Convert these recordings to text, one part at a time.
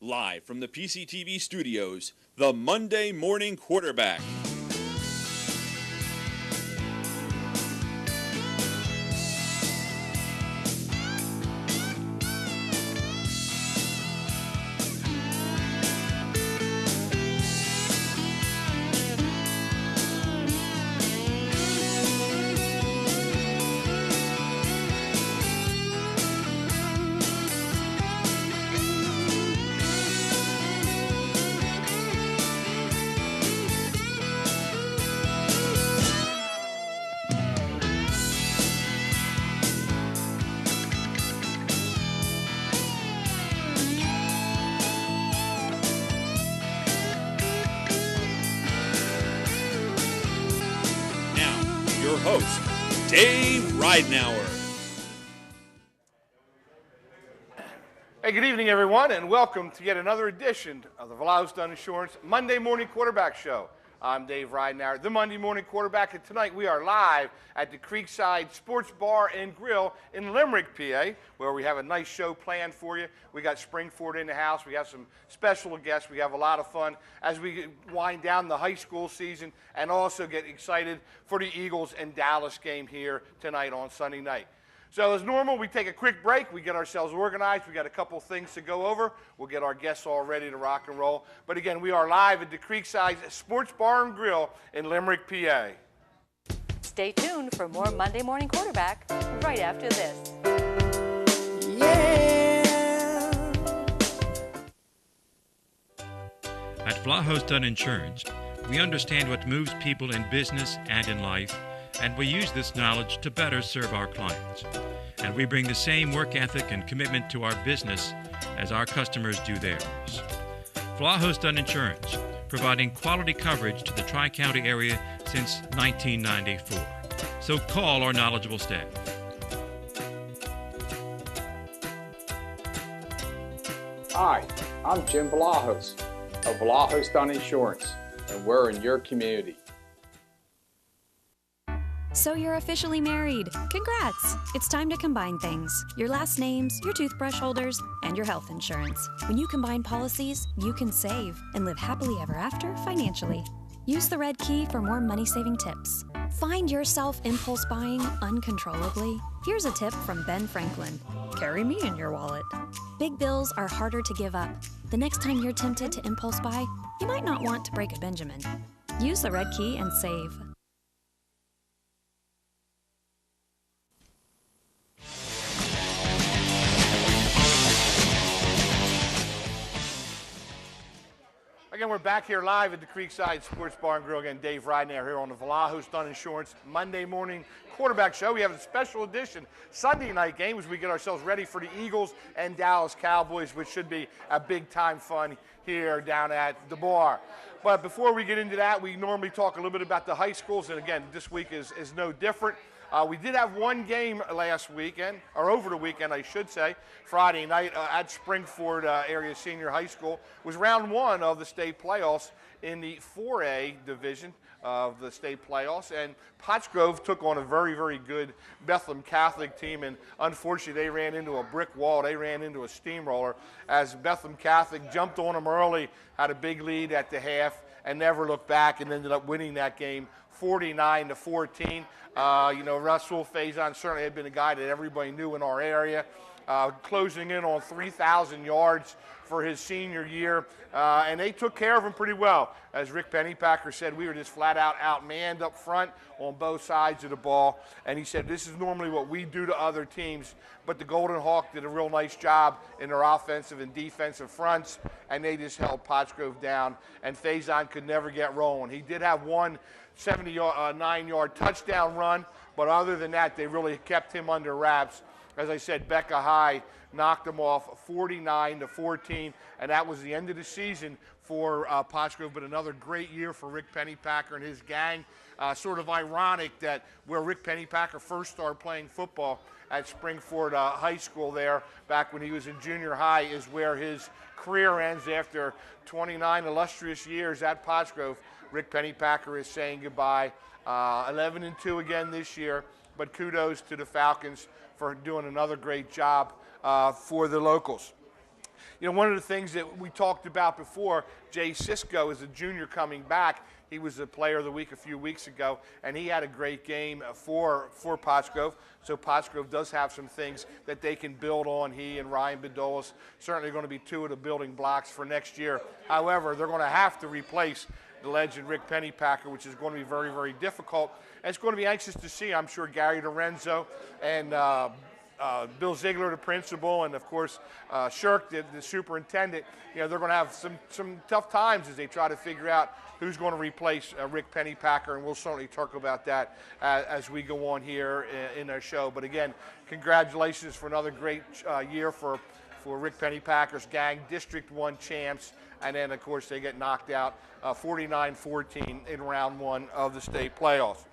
Live from the PCTV studios, the Monday Morning Quarterback. Your host, Dave Ridenauer. Hey, good evening, everyone, and welcome to yet another edition of the Vlahos Dunn Insurance Monday Morning Quarterback Show. I'm Dave Ridenauer, the Monday Morning Quarterback, and tonight we are live at the Creekside Sports Bar and Grill in Limerick, PA, where we have a nice show planned for you. We got Springford in the house. We have some special guests. We have a lot of fun as we wind down the high school season and also get excited for the Eagles and Dallas game here tonight on Sunday night. So as normal, we take a quick break. We get ourselves organized. We got a couple things to go over. We'll get our guests all ready to rock and roll. But again, we are live at the Creekside Sports Bar and Grill in Limerick, PA. Stay tuned for more Monday Morning Quarterback right after this. Yeah. At Vlahos Dunn Insurance, we understand what moves people in business and in life, and we use this knowledge to better serve our clients. And we bring the same work ethic and commitment to our business as our customers do theirs. Vlahos Dunn Insurance, providing quality coverage to the Tri-County area since 1994. So call our knowledgeable staff. Hi, I'm Jim Vlahos of Vlahos Dunn Insurance, and we're in your community. So you're officially married. Congrats! It's time to combine things. Your last names, your toothbrush holders, and your health insurance. When you combine policies, you can save and live happily ever after financially. Use the red key for more money-saving tips. Find yourself impulse buying uncontrollably? Here's a tip from Ben Franklin. Carry me in your wallet. Big bills are harder to give up. The next time you're tempted to impulse buy, you might not want to break a Benjamin. Use the red key and save. Again, we're back here live at the Creekside Sports Bar and Grill. Again, Dave Ridenauer here on the Vlahos Dunn Insurance Monday Morning Quarterback Show. We have a special edition Sunday night game as we get ourselves ready for the Eagles and Dallas Cowboys, which should be a big-time fun here down at the bar. But before we get into that, we normally talk a little bit about the high schools, and again, this week is no different. We did have one game last weekend, or over the weekend, I should say, Friday night at Springford Area Senior High School. It was round one of the state playoffs in the 4A division of the state playoffs, and Pottsgrove took on a very, very good Bethlehem Catholic team, and unfortunately they ran into a brick wall. They ran into a steamroller as Bethlehem Catholic jumped on them early, had a big lead at the half, and never looked back, and ended up winning that game 49-14. Russell Faison certainly had been a guy that everybody knew in our area, closing in on 3,000 yards for his senior year, and they took care of him pretty well. As Rick Pennypacker said, we were just flat out outmanned up front on both sides of the ball, and he said this is normally what we do to other teams, but the Golden Hawk did a real nice job in their offensive and defensive fronts, and they just held Pottsgrove down, and Faison could never get rolling. He did have one 79-yard touchdown run, but other than that, they really kept him under wraps. As I said, Becca High knocked them off 49-14, and that was the end of the season for Pottsgrove, but another great year for Rick Pennypacker and his gang. Sort of ironic that where Rick Pennypacker first started playing football at Springford High School there, back when he was in junior high, is where his career ends after 29 illustrious years at Pottsgrove. Rick Pennypacker is saying goodbye. 11-2 again this year, but kudos to the Falcons for doing another great job for the locals. You know, one of the things that we talked about before, Jay Sisko is a junior coming back. He was the player of the week a few weeks ago, and he had a great game for Pottsgrove. So Pottsgrove does have some things that they can build on. He and Ryan Bedolis certainly going to be two of the building blocks for next year. However, they're going to have to replace the legend Rick Pennypacker, which is going to be very, very difficult. And it's going to be anxious to see, I'm sure, Gary Lorenzo and Bill Ziegler, the principal, and of course Shirk, the superintendent. You know, they're going to have some tough times as they try to figure out who's going to replace Rick Pennypacker, and we'll certainly talk about that as we go on here in our show. But again, congratulations for another great year for Rick Pennypacker's gang, District 1 champs, and then of course they get knocked out 49-14 in round one of the state playoffs.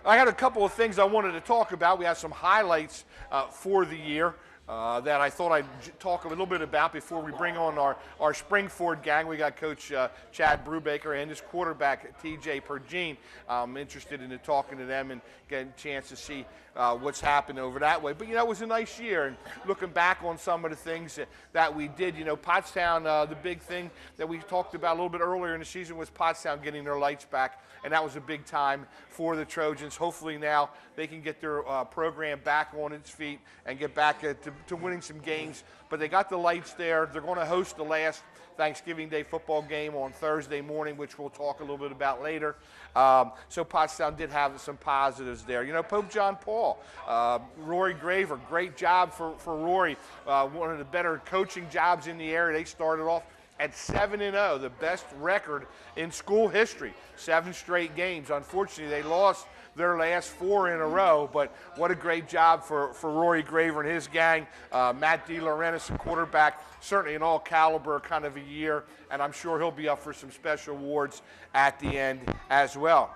I had a couple of things I wanted to talk about. We have some highlights for the year that I thought I'd talk a little bit about before we bring on our Springford gang. We got Coach Chad Brubaker and his quarterback TJ Pergine. I'm interested in talking to them and getting a chance to see what's happened over that way. But, you know, it was a nice year. And looking back on some of the things that we did, you know, Pottstown, the big thing that we talked about a little bit earlier in the season was Pottstown getting their lights back. And that was a big time for the Trojans. Hopefully now they can get their program back on its feet and get back to winning some games. But they got the lights there. They're going to host the last Thanksgiving Day football game on Thursday morning, which we'll talk a little bit about later. So Pottstown did have some positives there. You know, Pope John Paul, Rory Graver, great job for Rory. One of the better coaching jobs in the area. They started off at 7-0, the best record in school history. 7 straight games. Unfortunately, they lost their last 4 in a row, but what a great job for Rory Graver and his gang. Matt DeLaurentis, quarterback, certainly an all-caliber kind of a year, and I'm sure he'll be up for some special awards at the end as well.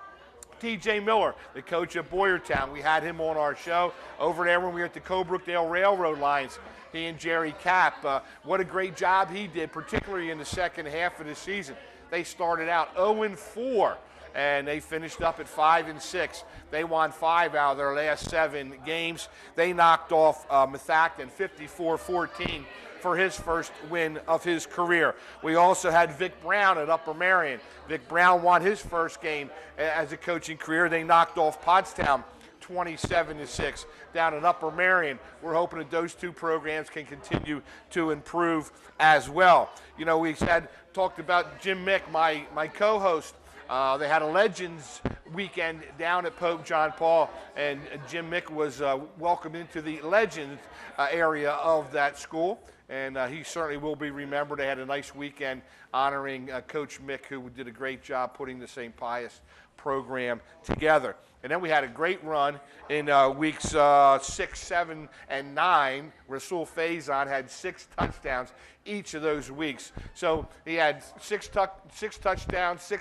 T.J. Miller, the coach of Boyertown, we had him on our show over there when we were at the Cobrookdale Railroad Lines. He and Jerry Kapp, what a great job he did, particularly in the second half of the season. They started out 0-4, and they finished up at 5-6. They won 5 out of their last 7 games. They knocked off Methacton 54-14 for his first win of his career. We also had Vic Brown at Upper Marion. Vic Brown won his first game as a coaching career. They knocked off Pottstown 27-6 down in Upper Marion. We're hoping that those two programs can continue to improve as well. You know, we talked about Jim Mick, my co-host. They had a Legends weekend down at Pope John Paul, and Jim Mick was welcomed into the Legends area of that school, and he certainly will be remembered. They had a nice weekend honoring Coach Mick, who did a great job putting the St. Pius program together. And then we had a great run in weeks 6, 7, and 9. Rasul Faison had 6 touchdowns each of those weeks. So he had 6 touchdowns.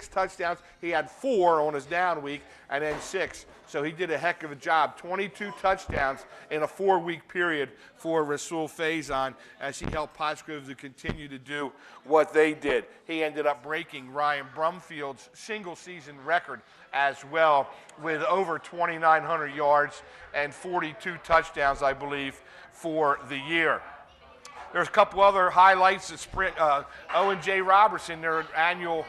He had 4 on his down week, and then 6. So he did a heck of a job. 22 touchdowns in a 4-week period for Rasul Faison as he helped Pottsgrove to continue to do what they did. He ended up breaking Ryan Brumfield's single-season record as well, with over 2,900 yards and 42 touchdowns, I believe, for the year. There's a couple other highlights. Owen J. Robertson, their annual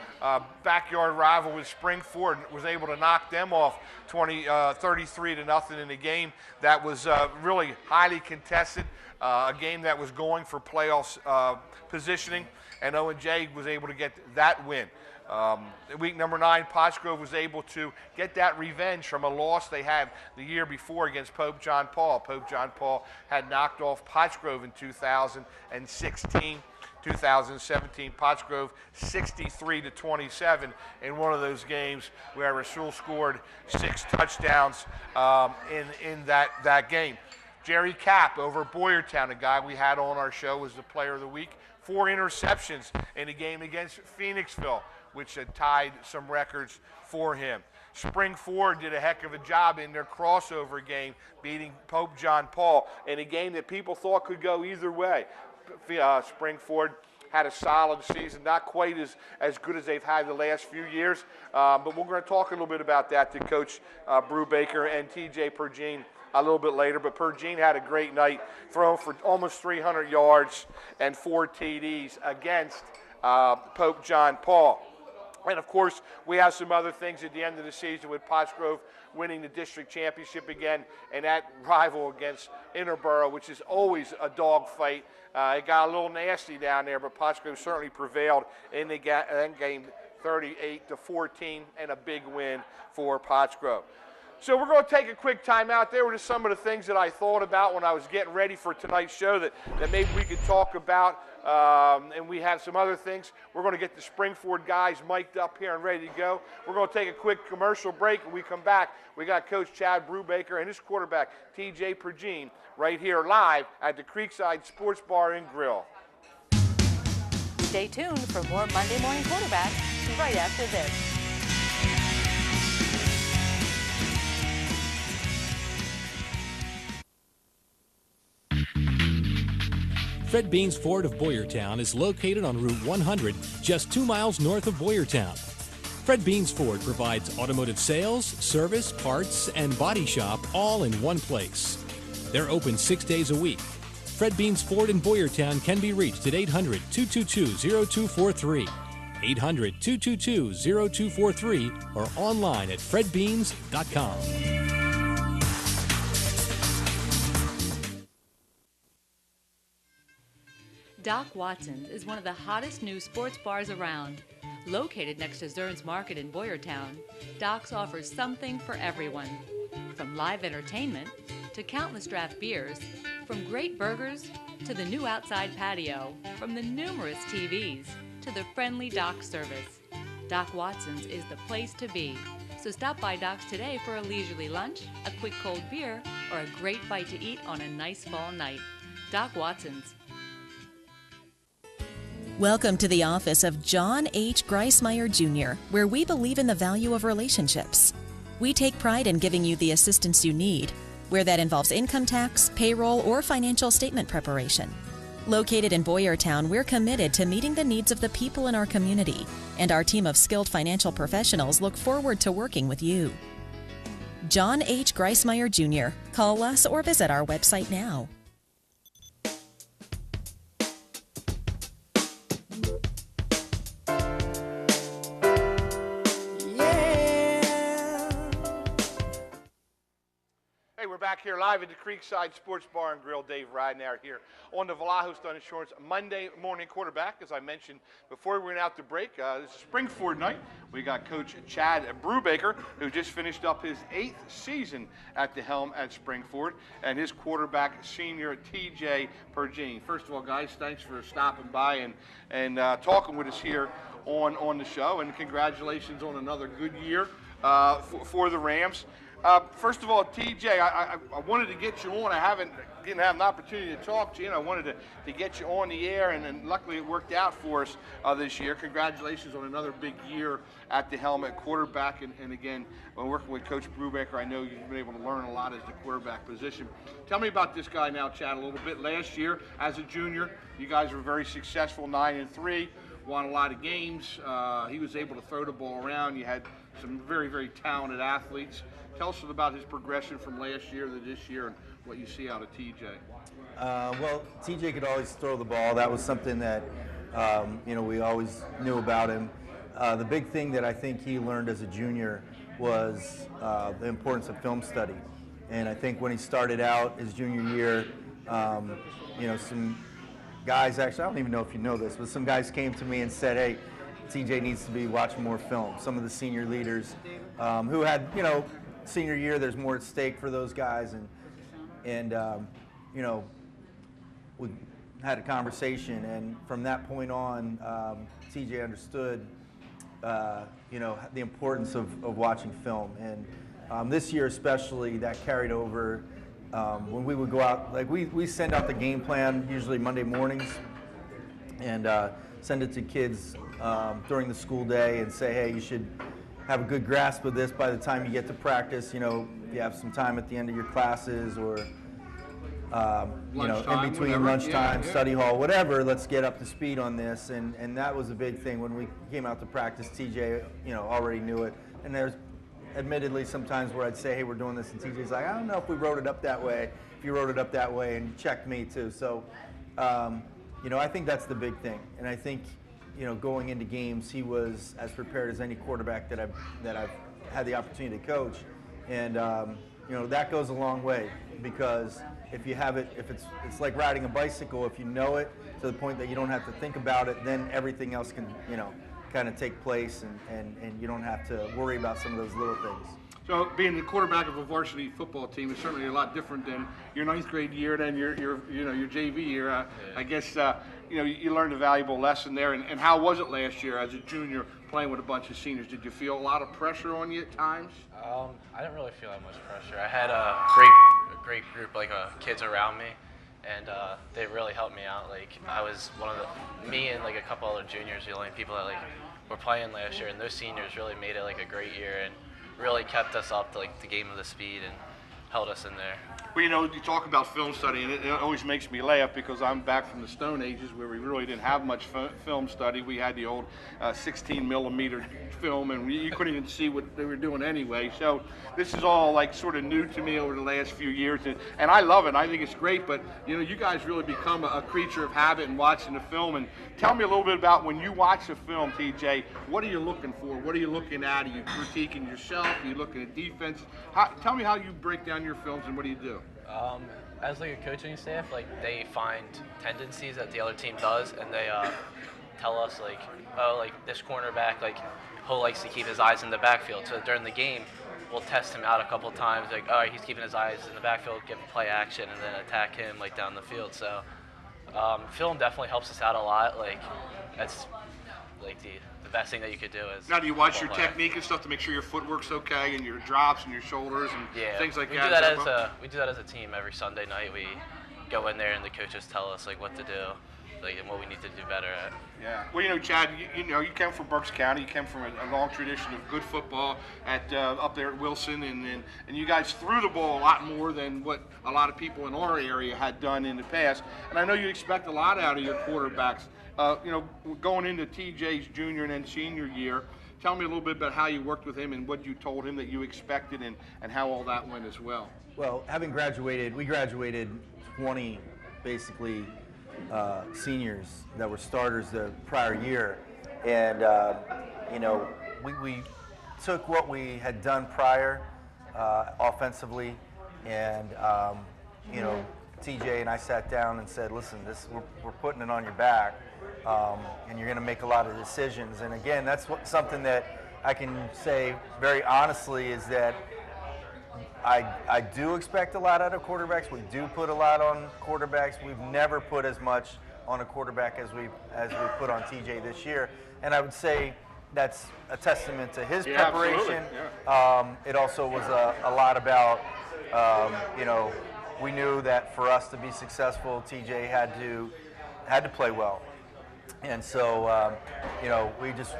backyard rival with Springford, was able to knock them off 33-0 in a game that was really highly contested, a game that was going for playoffs positioning, and Owen J. was able to get that win. Week number 9, Pottsgrove was able to get that revenge from a loss they had the year before against Pope John Paul. Pope John Paul had knocked off Pottsgrove in 2016. 2017, Pottsgrove 63-27 in one of those games where Rasul scored 6 touchdowns in that game. Jerry Kapp over Boyertown, a guy we had on our show, was the player of the week. 4 interceptions in a game against Phoenixville, which had tied some records for him. Springford did a heck of a job in their crossover game, beating Pope John Paul in a game that people thought could go either way. Springford had a solid season, not quite as good as they've had the last few years, but we're going to talk a little bit about that to Coach Brubaker and TJ Pergine a little bit later. But Pergine had a great night, throwing for almost 300 yards and 4 TDs against Pope John Paul. And, of course, we have some other things at the end of the season with Pottsgrove winning the district championship again, and that rival against Interborough, which is always a dogfight. It got a little nasty down there, but Pottsgrove certainly prevailed in the game 38-14, and a big win for Pottsgrove. So we're going to take a quick time out. There were just some of the things that I thought about when I was getting ready for tonight's show that maybe we could talk about, and we have some other things. We're going to get the Springford guys mic'd up here and ready to go. We're going to take a quick commercial break. When we come back, we got Coach Chad Brubaker and his quarterback, TJ Pergine, right here live at the Creekside Sports Bar and Grill. Stay tuned for more Monday Morning Quarterback right after this. Fred Beans Ford of Boyertown is located on Route 100, just 2 miles north of Boyertown. Fred Beans Ford provides automotive sales, service, parts, and body shop all in one place. They're open 6 days a week. Fred Beans Ford in Boyertown can be reached at 800-222-0243, 800-222-0243, or online at fredbeans.com. Doc Watson's is one of the hottest new sports bars around. Located next to Zern's Market in Boyertown, Doc's offers something for everyone. From live entertainment to countless draft beers, from great burgers to the new outside patio, from the numerous TVs to the friendly Doc service. Doc Watson's is the place to be. So stop by Doc's today for a leisurely lunch, a quick cold beer, or a great bite to eat on a nice fall night. Doc Watson's. Welcome to the office of John H. Greismeyer Jr., where we believe in the value of relationships. We take pride in giving you the assistance you need, where that involves income tax, payroll, or financial statement preparation. Located in Boyertown, we're committed to meeting the needs of the people in our community, and our team of skilled financial professionals look forward to working with you. John H. Greismeyer Jr. Call us or visit our website now. Back here live at the Creekside Sports Bar and Grill. Dave Ridenour here on the Vallejo Stun Insurance Monday Morning Quarterback. As I mentioned before we went out to break, this is Springford night. We got Coach Chad Brubaker, who just finished up his 8th season at the helm at Springford, and his quarterback, senior TJ Pergine. First of all, guys, thanks for stopping by and talking with us here on the show, and congratulations on another good year for the Rams. First of all, TJ, I wanted to get you on. Didn't have an opportunity to talk to you, and I wanted to get you on the air, and luckily it worked out for us this year. Congratulations on another big year at the helm at quarterback, and again, when working with Coach Brubaker, I know you've been able to learn a lot as the quarterback position. Tell me about this guy now, Chad, a little bit. Last year, as a junior, you guys were very successful, 9-3, won a lot of games. He was able to throw the ball around. You had some very, very talented athletes. Tell us about his progression from last year to this year and what you see out of TJ. Well, TJ could always throw the ball. That was something that we always knew about him. The big thing that I think he learned as a junior was the importance of film study. And I think when he started out his junior year, some guys actually, I don't even know if you know this, but some guys came to me and said, hey, TJ needs to be watching more film. Some of the senior leaders who had, senior year, there's more at stake for those guys, and we had a conversation, and from that point on, TJ understood, the importance of watching film, and this year especially, that carried over. When we would go out, like we send out the game plan usually Monday mornings, and send it to kids during the school day, and say, hey, you should have a good grasp of this by the time you get to practice. If you have some time at the end of your classes, or in between lunchtime, study hall, whatever, let's get up to speed on this. And that was a big thing. When we came out to practice, TJ, already knew it. And there's admittedly sometimes where I'd say, hey, we're doing this, and TJ's like, I don't know if we wrote it up that way, if you wrote it up that way, and checked me too. So, I think that's the big thing. And I think, going into games, he was as prepared as any quarterback that I've had the opportunity to coach. And, that goes a long way, because if you have it, it's like riding a bicycle. If you know it to the point that you don't have to think about it, then everything else can, kind of take place, and you don't have to worry about some of those little things. So being the quarterback of a varsity football team is certainly a lot different than your ninth grade year, than your JV year. I guess you learned a valuable lesson there. And how was it last year as a junior playing with a bunch of seniors? Did you feel a lot of pressure on you at times? I didn't really feel that much pressure. I had a great group kids around me, and they really helped me out. I was me and a couple other juniors, the only people that were playing last year, and those seniors really made it a great year and really kept us up to the game of the speed and held us in there. Well, you talk about film study, and it always makes me laugh, because I'm back from the Stone Ages where we really didn't have much film study. We had the old 16 millimeter film, and you couldn't even see what they were doing anyway. So this is all sort of new to me over the last few years, and I love it. I think it's great, but you guys really become a creature of habit and watching the film. And tell me a little bit about when you watch a film, TJ, what are you looking for? What are you looking at? Are you critiquing yourself? Are you looking at defense? Tell me how you break down your films, and what do you do? As a coaching staff, they find tendencies that the other team does, and they tell us this cornerback, he likes to keep his eyes in the backfield. So during the game, we'll test him out a couple times, all right, he's keeping his eyes in the backfield, give play action, and then attack him down the field. So film definitely helps us out a lot. That's the best thing that you could do is. Now, do you watch your technique and stuff to make sure your footwork's okay, and your drops and your shoulders and things like that? We do that as a team every Sunday night. We go in there and the coaches tell us what to do, and what we need to do better at. Yeah. Well, Chad, you came from Berks County. You came from a long tradition of good football at up there at Wilson, and you guys threw the ball a lot more than what a lot of people in our area had done in the past. And I know you expect a lot out of your quarterbacks. Going into TJ's junior and then senior year, tell me a little bit about how you worked with him and what you told him that you expected, and how all that went as well. Well, we graduated 20 basically seniors that were starters the prior year, and we took what we had done prior offensively, and TJ and I sat down and said, listen, we're putting it on your back, and you're going to make a lot of decisions. And again, that's something that I can say very honestly, is that I do expect a lot out of quarterbacks. We do put a lot on quarterbacks. We've never put as much on a quarterback as we put on TJ this year. And I would say that's a testament to his preparation. Yeah. It also was a lot about, we knew that for us to be successful, TJ had to play well. And so, we just,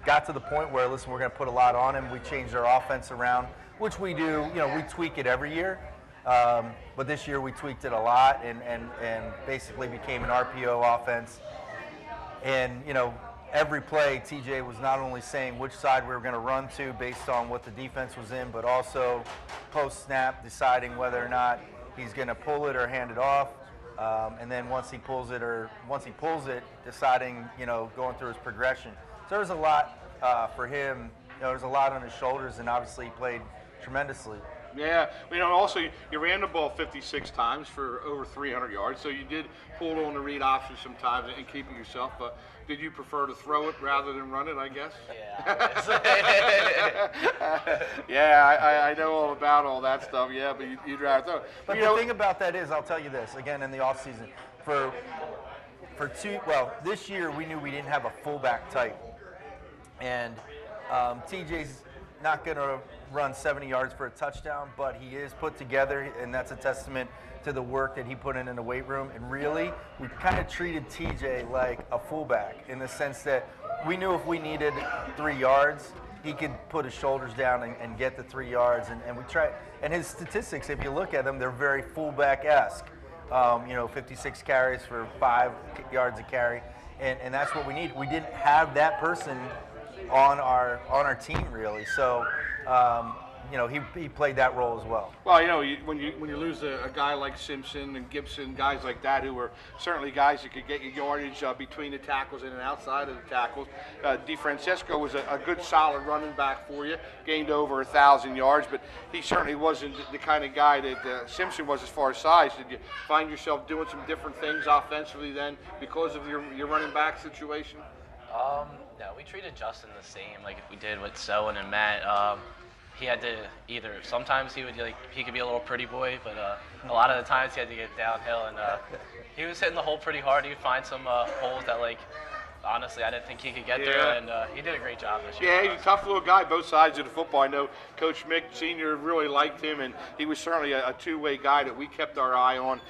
got to the point where, listen, we're going to put a lot on him. We changed our offense around, which we do. We tweak it every year. But this year we tweaked it a lot and basically became an RPO offense. And, every play, TJ was not only saying which side we were going to run to based on what the defense was in, but also post-snap deciding whether or not he's going to pull it or hand it off. And then once he pulls it, deciding, going through his progression. So there was a lot for him. There's a lot on his shoulders, and obviously he played tremendously. Yeah, also you ran the ball 56 times for over 300 yards, so you did pull on the read option sometimes and keep it yourself. But did you prefer to throw it rather than run it, I guess? Yeah. I know all about all that stuff. Yeah, but you'd rather throw it. But the thing about that is, I'll tell you this again in the off season, this year we knew we didn't have a fullback type, and TJ's not going to run 70 yards for a touchdown, but he is put together, and that's a testament to the work that he put in the weight room. And really, we kind of treated TJ like a fullback in the sense that we knew if we needed 3 yards, he could put his shoulders down and get the 3 yards. And we try. And his statistics, if you look at them, they're very fullback-esque. 56 carries for 5 yards a carry, and that's what we need. We didn't have that person on our team really, so he played that role as well. Well, when you lose a guy like Simpson and Gibson, guys like that who were certainly guys that could get you yardage between the tackles and outside of the tackles. DeFrancesco was a good, solid running back for you, gained over 1,000 yards, but he certainly wasn't the kind of guy that Simpson was as far as size. Did you find yourself doing some different things offensively then because of your running back situation? No, we treated Justin the same like we did with Sowen and Matt. He had to sometimes he could be a little pretty boy, but a lot of the times he had to get downhill, and he was hitting the hole pretty hard. He would find some holes that honestly, I didn't think he could get through, and he did a great job this year. Yeah, he's a tough little guy, both sides of the football. I know Coach Mick Sr. really liked him, and he was certainly a two-way guy that we kept our eye on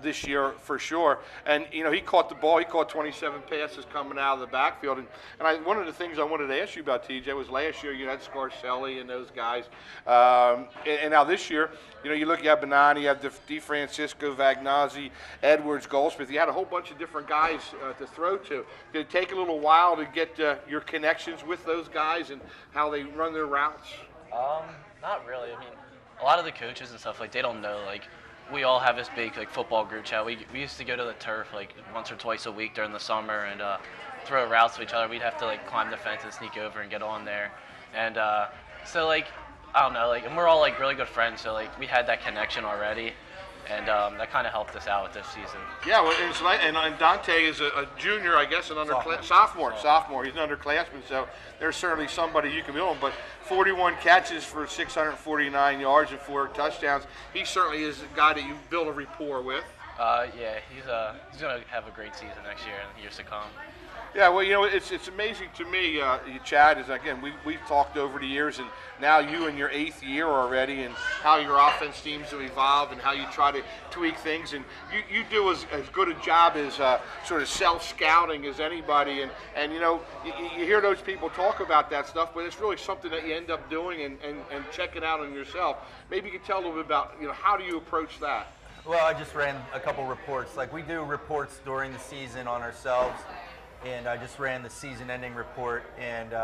this year for sure. And, he caught the ball. He caught 27 passes coming out of the backfield. And one of the things I wanted to ask you about, TJ, was last year you had Scarcelli and those guys. And now this year, you look at Benani, you have DeFrancesco, Vagnazzi, Edwards, Goldsmith. You had a whole bunch of different guys to throw to. Did it take a little while to get your connections with those guys and how they run their routes? Not really. I mean, a lot of the coaches and stuff, they don't know, we all have this big football group chat. We used to go to the turf once or twice a week during the summer and throw routes to each other. We'd have to climb the fence and sneak over and get on there. And so I don't know, and we're all really good friends, so we had that connection already. And that kind of helped us out with this season. Yeah, well, it's and Dante is a junior, I guess, an sophomore. He's an underclassman, so there's certainly somebody you can build on. But 41 catches for 649 yards and 4 touchdowns. He certainly is a guy that you build a rapport with. Yeah, he's going to have a great season next year and years to come. Yeah, well, it's amazing to me, Chad, is again, we've talked over the years, and now you in your 8th year already, and how your offense seems to evolve and how you try to tweak things, and you do as good a job as sort of self-scouting as anybody, and you hear those people talk about that stuff, but it's really something that you end up doing and checking out on yourself. Maybe you could tell a little bit about, how do you approach that? Well, I just ran a couple reports. We do reports during the season on ourselves. And I just ran the season-ending report, and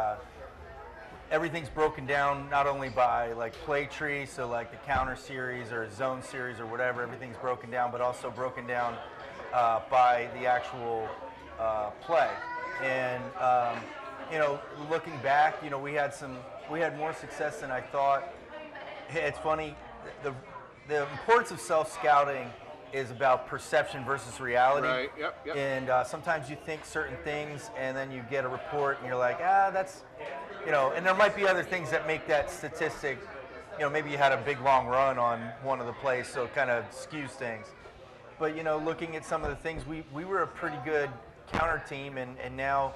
everything's broken down not only by play tree, so the counter series or zone series or whatever, everything's broken down, but also broken down by the actual play. And looking back, we had more success than I thought. It's funny, the importance of self-scouting is about perception versus reality. Right, yep. And sometimes you think certain things and then you get a report and you're like, that's, and there might be other things that make that statistic, maybe you had a big long run on one of the plays, so it kind of skews things. But, looking at some of the things, we were a pretty good counter team, and now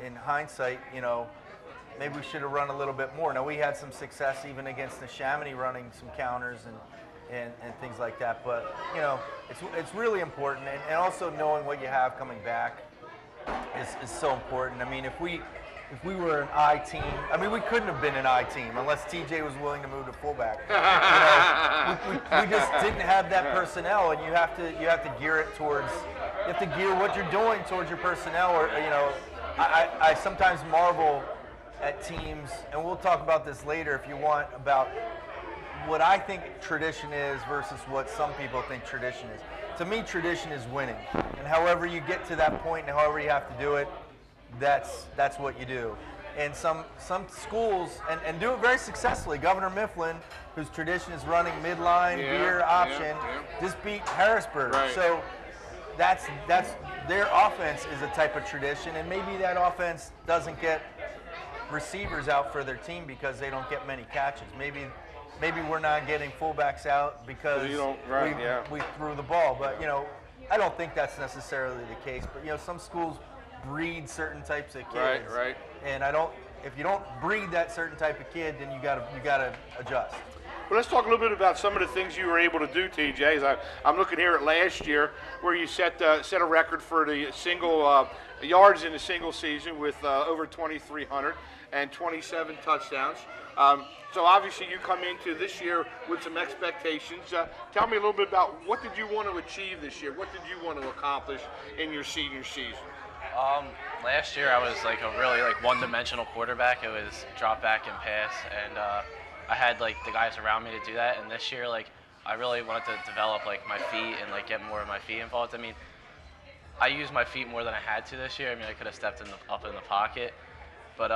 in hindsight, maybe we should have run a little bit more. Now, we had some success even against the Chamonix running some counters and things like that, but it's really important, and also knowing what you have coming back is so important. I mean, if we were an I team, we couldn't have been an I team unless TJ was willing to move to fullback. We just didn't have that personnel, and you have to gear it towards, you have to gear what you're doing towards your personnel. Or I sometimes marvel at teams, and we'll talk about this later if you want, about what I think tradition is versus what some people think tradition is. To me, tradition is winning. And however you get to that point and however you have to do it, that's what you do. And some schools, and do it very successfully. Governor Mifflin, whose tradition is running midline, beer option, just beat Harrisburg. Right. So that's their offense is a type of tradition, and maybe that offense doesn't get receivers out for their team because they don't get many catches. Maybe we're not getting fullbacks out because we threw the ball. But, I don't think that's necessarily the case. But, some schools breed certain types of kids. Right. And if you don't breed that certain type of kid, then you gotta adjust. Well, let's talk a little bit about some of the things you were able to do, TJ. I'm looking here at last year where you set a record for the single yards in a single season with over 2,300. and 27 touchdowns. So obviously you come into this year with some expectations. Tell me a little bit about what did you want to achieve this year? What did you want to accomplish in your senior season? Last year I was like a really one-dimensional quarterback. It was drop back and pass, and I had like the guys around me to do that. And this year, like I really wanted to develop like my feet and like get more of my feet involved. I mean, I used my feet more than I had to this year. I mean, I could have stepped up in the pocket, but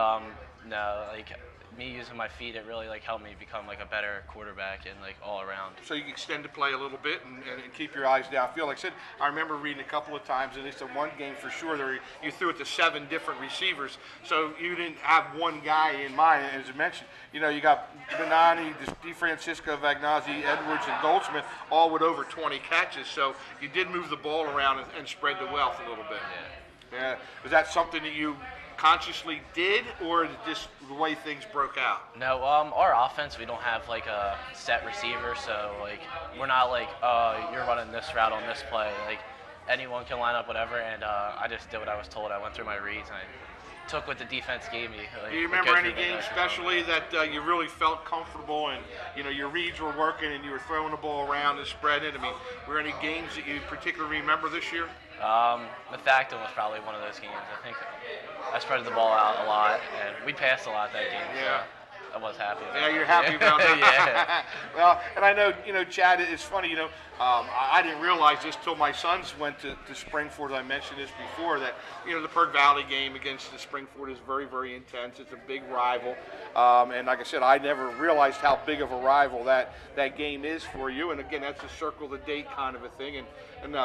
no, like me using my feet, it really like helped me become like a better quarterback and like all around. So you can extend the play a little bit and keep your eyes downfield. Like I said, I remember reading a couple of times, at least in one game for sure, there you threw it to 7 different receivers. So you didn't have one guy in mind. As you mentioned, you know, you got Benani, DeFrancisco, Vagnazzi, Edwards, and Goldsmith, all with over 20 catches. So you did move the ball around and spread the wealth a little bit. Yeah. Was that something that you consciously did, or is it just the way things broke out? No, our offense, we don't have like a set receiver, so like we're not like, you're running this route on this play. Like anyone can line up whatever, and I just did what I was told. I went through my reads and I took what the defense gave me. Like, do you remember any game especially that you really felt comfortable and you know your reads were working and you were throwing the ball around and spreading? I mean, were there any games that you particularly remember this year? Methacton was probably one of those games. I think I spread the ball out a lot, and we passed a lot that game. Yeah. So I was happy. Yeah, you're happy about that. Yeah. Well, and I know, you know, Chad, it's funny, you know, I didn't realize this till my sons went to Springford. I mentioned this before, that, you know, the Perk Valley game against the Springford is very, very intense. It's a big rival. And like I said, I never realized how big of a rival that game is for you. And again, that's a circle the date kind of a thing. And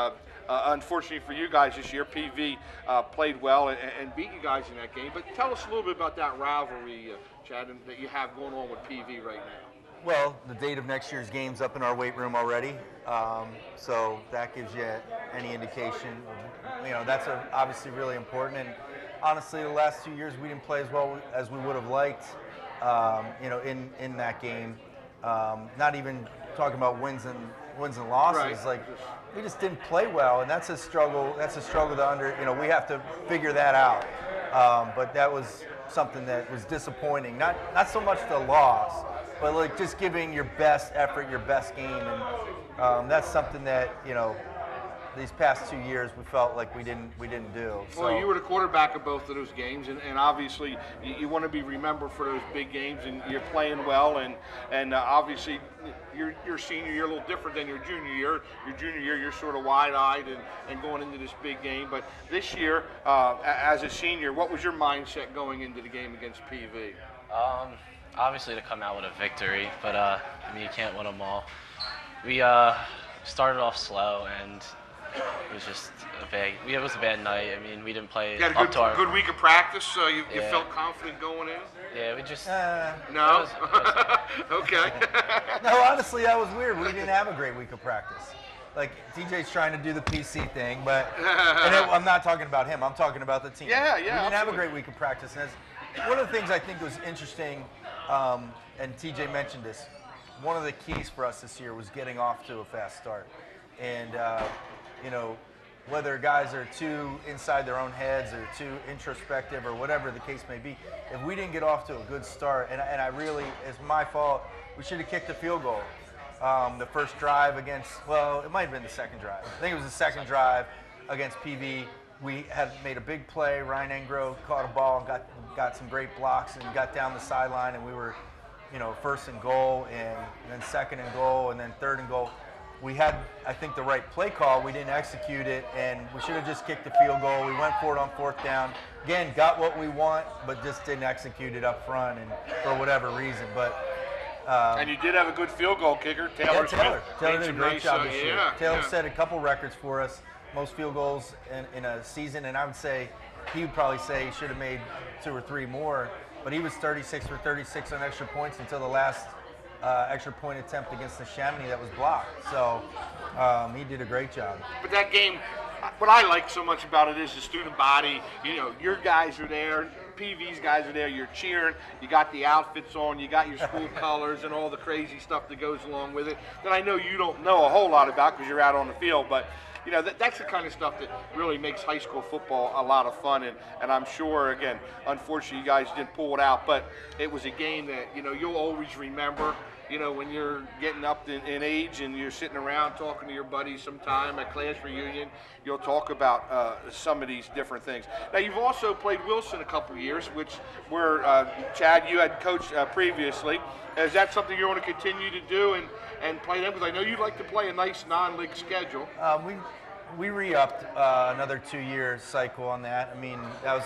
unfortunately for you guys this year, PV played well and beat you guys in that game. But tell us a little bit about that rivalry, Chad, that you have going on with PV right now. Well, the date of next year's game's up in our weight room already, so that gives you any indication. You know, that's obviously really important. And honestly, the last 2 years we didn't play as well as we would have liked. You know, in that game, not even talking about wins and losses. Right. Like we just didn't play well, and that's a struggle. That's a struggle to You know, we have to figure that out. But that was something that was disappointing. Not so much the loss, but like just giving your best effort, your best game, and that's something that, you know, these past 2 years we felt like we didn't do. So. Well, you were the quarterback of both of those games, and obviously you want to be remembered for those big games, and you're playing well, and obviously your senior year a little different than your junior year. Your junior year, you're sort of wide-eyed and going into this big game. But this year, as a senior, what was your mindset going into the game against PV? Obviously to come out with a victory, but I mean, you can't win them all. We started off slow, and it was just it was a bad night. I mean, we didn't play You had up to our... a good week of practice, so you Yeah. felt confident going in? Yeah, we just... No? Okay. No, honestly, that was weird. We didn't have a great week of practice. Like, TJ's trying to do the PC thing, but I'm not talking about him. I'm talking about the team. Yeah, We didn't have a absolutely. great week of practice. And that's one of the things I think was interesting, and TJ mentioned this, one of the keys for us this year was getting off to a fast start. And, you know, whether guys are too inside their own heads or too introspective or whatever the case may be, if we didn't get off to a good start, and I really, it's my fault, we should have kicked a field goal. The first drive against, well, it might have been the second drive. I think it was the second drive against PV. We had made a big play. Ryan Engro caught a ball and got some great blocks and got down the sideline, and we were, you know, first and goal, and then second and goal, and then third and goal. We had, I think, the right play call. We didn't execute it, and we should have just kicked the field goal. We went for it on fourth down. Again, got what we want, but just didn't execute it up front, and for whatever reason. But and you did have a good field goal kicker, Taylor. Taylor Smith. did a great job this year. Taylor Yeah. set a couple records for us, most field goals in a season, and I would say he would probably say he should have made 2 or 3 more, but he was 36 for 36 on extra points until the last extra point attempt against the Chamonix that was blocked. So he did a great job. But that game, what I like so much about it is the student body. You know, your guys are there, PV's guys are there, you're cheering, you got the outfits on, you got your school colors and all the crazy stuff that goes along with it that I know you don't know a whole lot about because you're out on the field. But that's the kind of stuff that really makes high school football a lot of fun. And I'm sure, again, unfortunately, you guys didn't pull it out, but it was a game that you'll always remember. When you're getting up in age and you're sitting around talking to your buddies sometime at class reunion, you'll talk about some of these different things. Now, you've also played Wilson a couple of years, where Chad, you had coached previously. Is that something you want to continue to do and play them? Because I know you like to play a nice non-league schedule. We re-upped another 2-year cycle on that. I mean, that was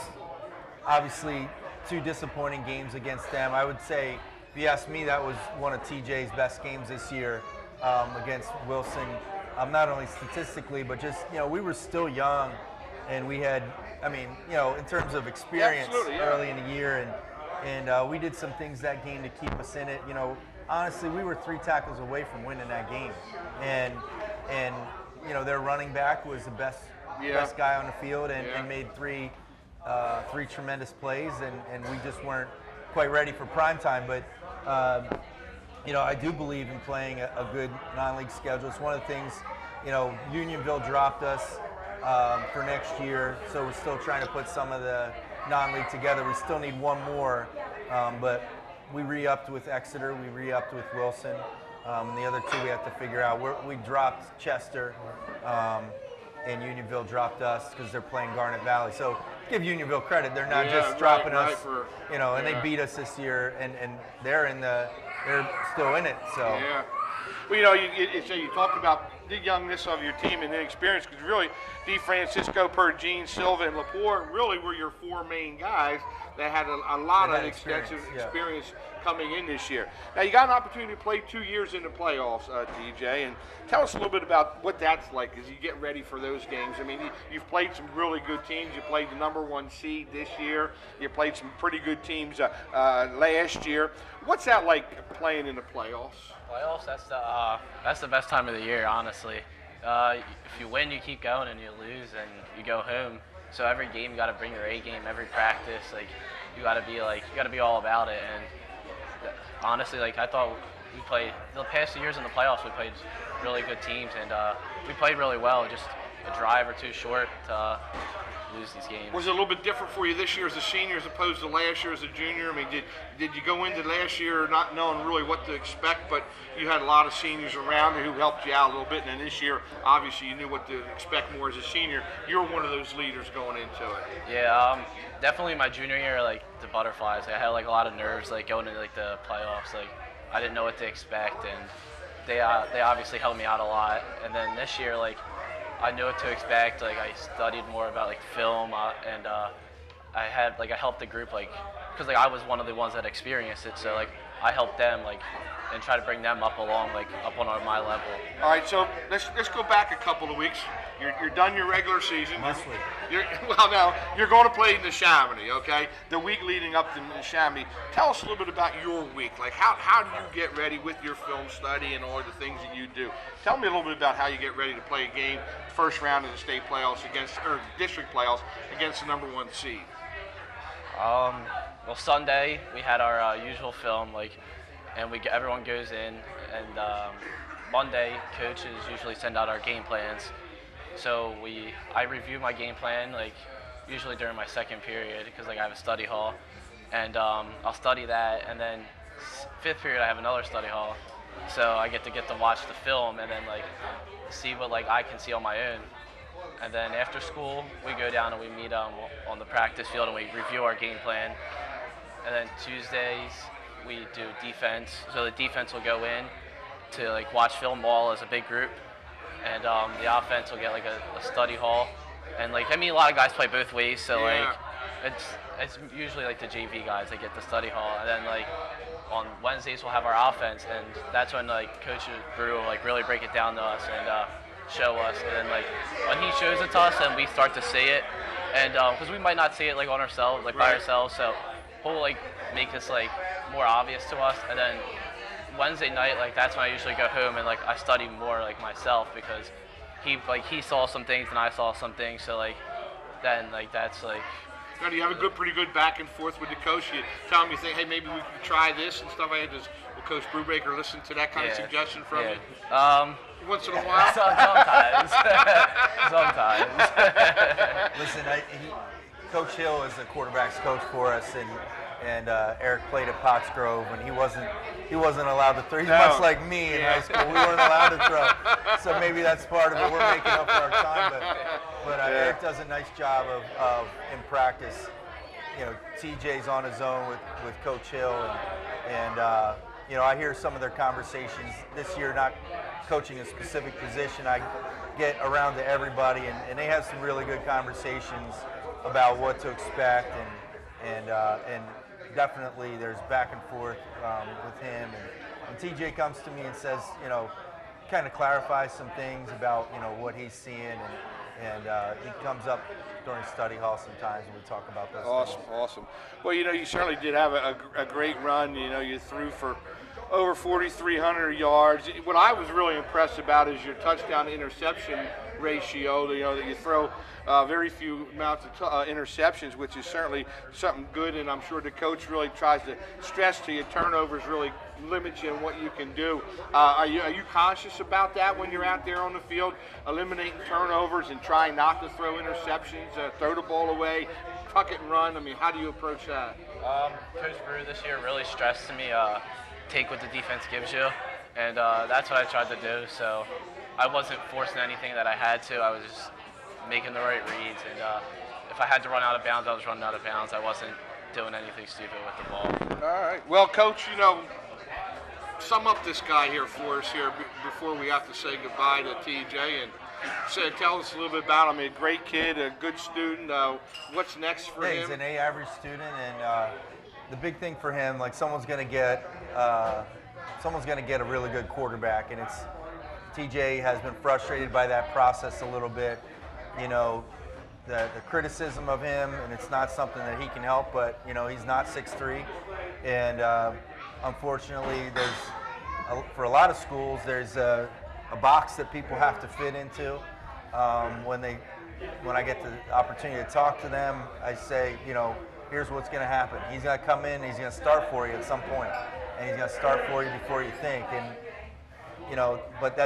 obviously 2 disappointing games against them. I would say, if you ask me, that was one of TJ's best games this year against Wilson. Not only statistically, but just, we were still young, and we had, in terms of experience early in the year, and we did some things that game to keep us in it. Honestly, we were 3 tackles away from winning that game, and their running back was the best guy on the field and made 3 tremendous plays, and we just weren't quite ready for prime time. But I do believe in playing a good non-league schedule. It's one of the things, Unionville dropped us for next year, so we're still trying to put some of the non-league together. We still need 1 more, but we re-upped with Exeter, we re-upped with Wilson, and the other 2 we have to figure out. We dropped Chester, and Unionville dropped us because they're playing Garnet Valley. So give Unionville credit; they're not just dropping us, and they beat us this year, and they're still in it. So. Yeah. Well, you talked about the youngness of your team and the experience, because really, DeFrancisco, Pergine, Silva, and Lepore really were your 4 main guys that had a lot of extensive experience coming in this year. Now, you got an opportunity to play 2 years in the playoffs, DJ, and tell us a little bit about what that's like as you get ready for those games. I mean, you've played some really good teams. You played the #1 seed this year. You played some pretty good teams last year. What's that like playing in the playoffs? Playoffs, that's the best time of the year, honestly. If you win, you keep going, and you lose, and you go home. So every game, you got to bring your A game. Every practice, you got to be all about it. And honestly, I thought we played the past 2 years in the playoffs. We played really good teams, and we played really well. Just a drive or 2 short to lose these games. Was it a little bit different for you this year as a senior as opposed to last year as a junior? I mean, did you go into last year not knowing really what to expect, but you had a lot of seniors around who helped you out a little bit, and then this year, obviously, you knew what to expect more as a senior. You're one of those leaders going into it. Yeah, definitely my junior year, the butterflies. I had a lot of nerves, going into the playoffs. I didn't know what to expect, and they obviously helped me out a lot. And then this year, I knew what to expect. I studied more about film, and I helped the group because I was one of the ones that experienced it. So I helped them and try to bring them up along up on my level. All right, so let's go back a couple of weeks. You're done your regular season. Mostly. Now you're going to play the Chamonix, okay? The week leading up to the Chamonix. Tell us a little bit about your week. How do you get ready with your film study and all the things that you do? Tell me a little bit about how you get ready to play a game, first round of the state playoffs or district playoffs against the #1 seed. Well, Sunday we had our usual film, and everyone goes in, and Monday coaches usually send out our game plans. So I review my game plan usually during my second period because I have a study hall, and I'll study that, and then 5th period I have another study hall, so I get to watch the film and then see what I can see on my own. And then after school we go down and we meet on the practice field and we review our game plan. And then Tuesdays we do defense, so the defense will go in to watch film all as a big group, and the offense will get a study hall. And a lot of guys play both ways, so it's usually the JV guys that get the study hall. And then on Wednesdays we'll have our offense, and that's when Coach Brew will really break it down to us and show us. And then when he shows it to us, and we start to see it, and because we might not see it on ourselves, by ourselves, so he'll make this more obvious to us. And then Wednesday night, that's when I usually go home and I study more myself, because he saw some things and I saw some things, so then that's Now, do you have a pretty good back and forth with the coach? You tell him, you think, hey, maybe we could try this and stuff like that. Will Coach Brubaker listen to that kind of suggestion from you? Once in a while? Sometimes. Sometimes. Listen, Coach Hill is a quarterback's coach for us, and Eric played at Pottsgrove, and he wasn't allowed to throw. He's much like me in high school. We weren't allowed to throw, so maybe that's part of it. We're making up for our time, but Eric does a nice job of in practice. You know, TJ's on his own with Coach Hill, and you know, I hear some of their conversations this year, not coaching a specific position. I get around to everybody, and they have some really good conversations about what to expect, and definitely there's back and forth with him. And TJ comes to me and says, you know, kind of clarifies some things about, you know, what he's seeing, and he comes up during study hall sometimes and we talk about those things. Awesome. Well, you know, you certainly did have a great run. You know, you threw for over 4,300 yards. What I was really impressed about is your touchdown to interception ratio. You know, that you throw very few amounts of interceptions, which is certainly something good, and I'm sure the coach really tries to stress to you turnovers really limit you in what you can do. Are you conscious about that when you're out there on the field, eliminating turnovers and trying not to throw interceptions, throw the ball away, tuck it and run? I mean, how do you approach that? Coach Brew this year really stressed to me, take what the defense gives you, and that's what I tried to do. So I wasn't forcing anything that I had to. I was just making the right reads, and if I had to run out of bounds, I was running out of bounds. I wasn't doing anything stupid with the ball. All right. Well, Coach, you know, sum up this guy here for us here before we have to say goodbye to TJ, and tell us a little bit about him. A great kid, a good student. What's next for him? He's an A average student, and the big thing for him, like someone's going to get a really good quarterback, and it's TJ has been frustrated by that process a little bit. You know, the criticism of him, and it's not something that he can help, but you know, he's not 6'3", and unfortunately, for a lot of schools, there's a box that people have to fit into. When I get the opportunity to talk to them, I say, you know, here's what's going to happen. He's going to come in, and he's going to start for you at some point, and he's going to start for you before you think. And you know, but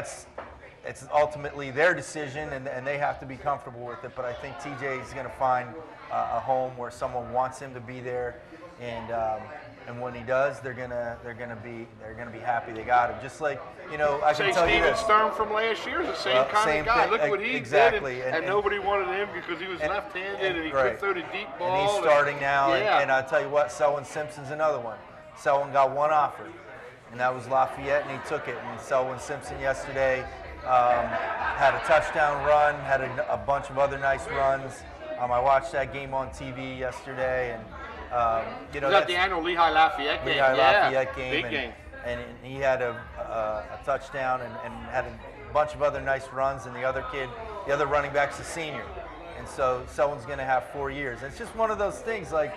it's ultimately their decision, and they have to be comfortable with it. But I think TJ is going to find a home where someone wants him to be there, and when he does, they're gonna be happy they got him. Just like, you know, I can tell you this. Steven Sturm from last year is the same kind of guy. Look what he did, and nobody wanted him because he was left-handed and he could throw the deep ball. And he's starting now, and I'll tell you what, Selwyn Simpson's another one. Selwyn got one offer, and that was Lafayette, and he took it. And Selwyn Simpson yesterday had a touchdown run, had a bunch of other nice runs. I watched that game on TV yesterday, and you know, was that the annual Lehigh Lafayette game? Lafayette game, big game. And he had a touchdown and had a bunch of other nice runs, and the other running back's a senior, and so Selwyn's going to have 4 years. And it's just one of those things, like,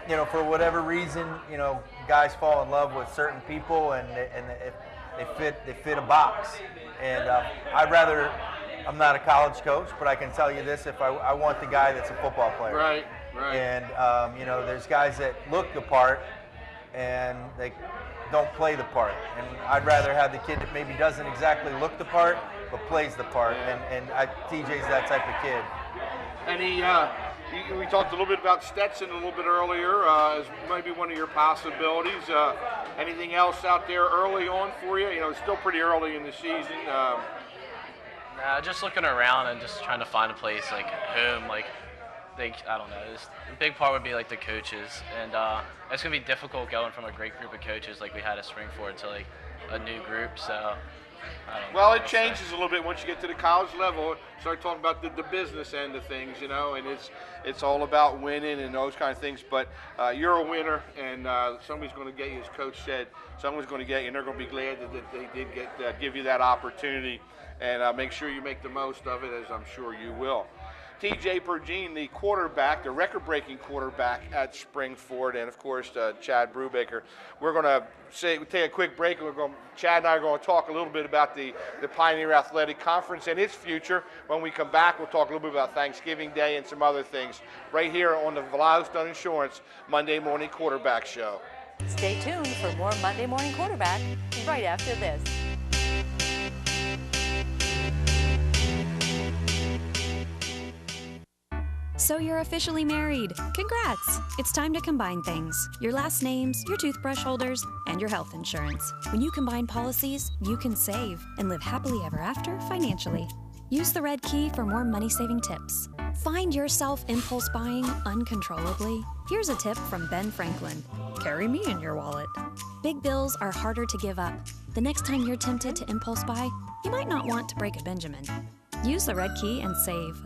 you know, for whatever reason, you know, guys fall in love with certain people, and they fit a box. And I'm not a college coach, but I can tell you this: if I want the guy that's a football player, right. And you know, there's guys that look the part and they don't play the part, and I'd rather have the kid that maybe doesn't exactly look the part but plays the part, and TJ's that type of kid. And we talked a little bit about Stetson a little bit earlier as maybe one of your possibilities. Anything else out there early on for you? You know, it's still pretty early in the season. Just looking around and just trying to find a place like home, like I don't know. The big part would be like the coaches, and it's gonna be difficult going from a great group of coaches like we had at Springford to like a new group. So. Well, it changes a little bit once you get to the college level. Start talking about the business end of things, you know, and it's all about winning and those kind of things. But you're a winner, and somebody's going to get you, as Coach said. Someone's going to get you, and they're going to be glad that they did give you that opportunity. And make sure you make the most of it, as I'm sure you will. TJ Pergine, the quarterback, the record-breaking quarterback at Springford, and of course Chad Brubaker. We're going to take a quick break, and Chad and I are going to talk a little bit about the Pioneer Athletic Conference and its future. When we come back, we'll talk a little bit about Thanksgiving Day and some other things right here on the Vlaho's Dun Insurance Monday Morning Quarterback Show. Stay tuned for more Monday Morning Quarterback right after this. So you're officially married. Congrats! It's time to combine things. Your last names, your toothbrush holders, and your health insurance. When you combine policies, you can save and live happily ever after financially. Use the red key for more money-saving tips. Find yourself impulse buying uncontrollably? Here's a tip from Ben Franklin. Carry me in your wallet. Big bills are harder to give up. The next time you're tempted to impulse buy, you might not want to break a Benjamin. Use the red key and save.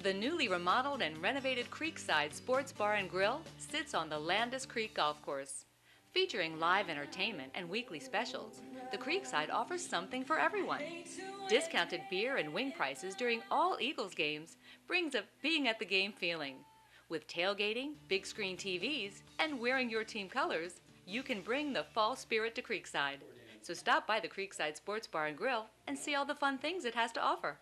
The newly remodeled and renovated Creekside Sports Bar and Grill sits on the Landis Creek Golf Course. Featuring live entertainment and weekly specials, the Creekside offers something for everyone. Discounted beer and wing prices during all Eagles games brings a being at the game feeling. With tailgating, big screen TVs, and wearing your team colors, you can bring the fall spirit to Creekside. So stop by the Creekside Sports Bar and Grill and see all the fun things it has to offer.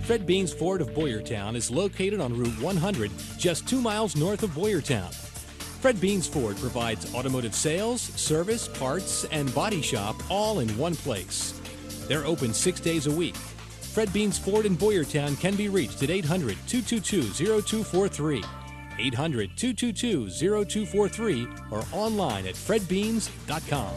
Fred Beans Ford of Boyertown is located on Route 100, just 2 miles north of Boyertown. Fred Beans Ford provides automotive sales, service, parts, and body shop all in one place. They're open 6 days a week. Fred Beans Ford in Boyertown can be reached at 800-222-0243, 800-222-0243, or online at fredbeans.com.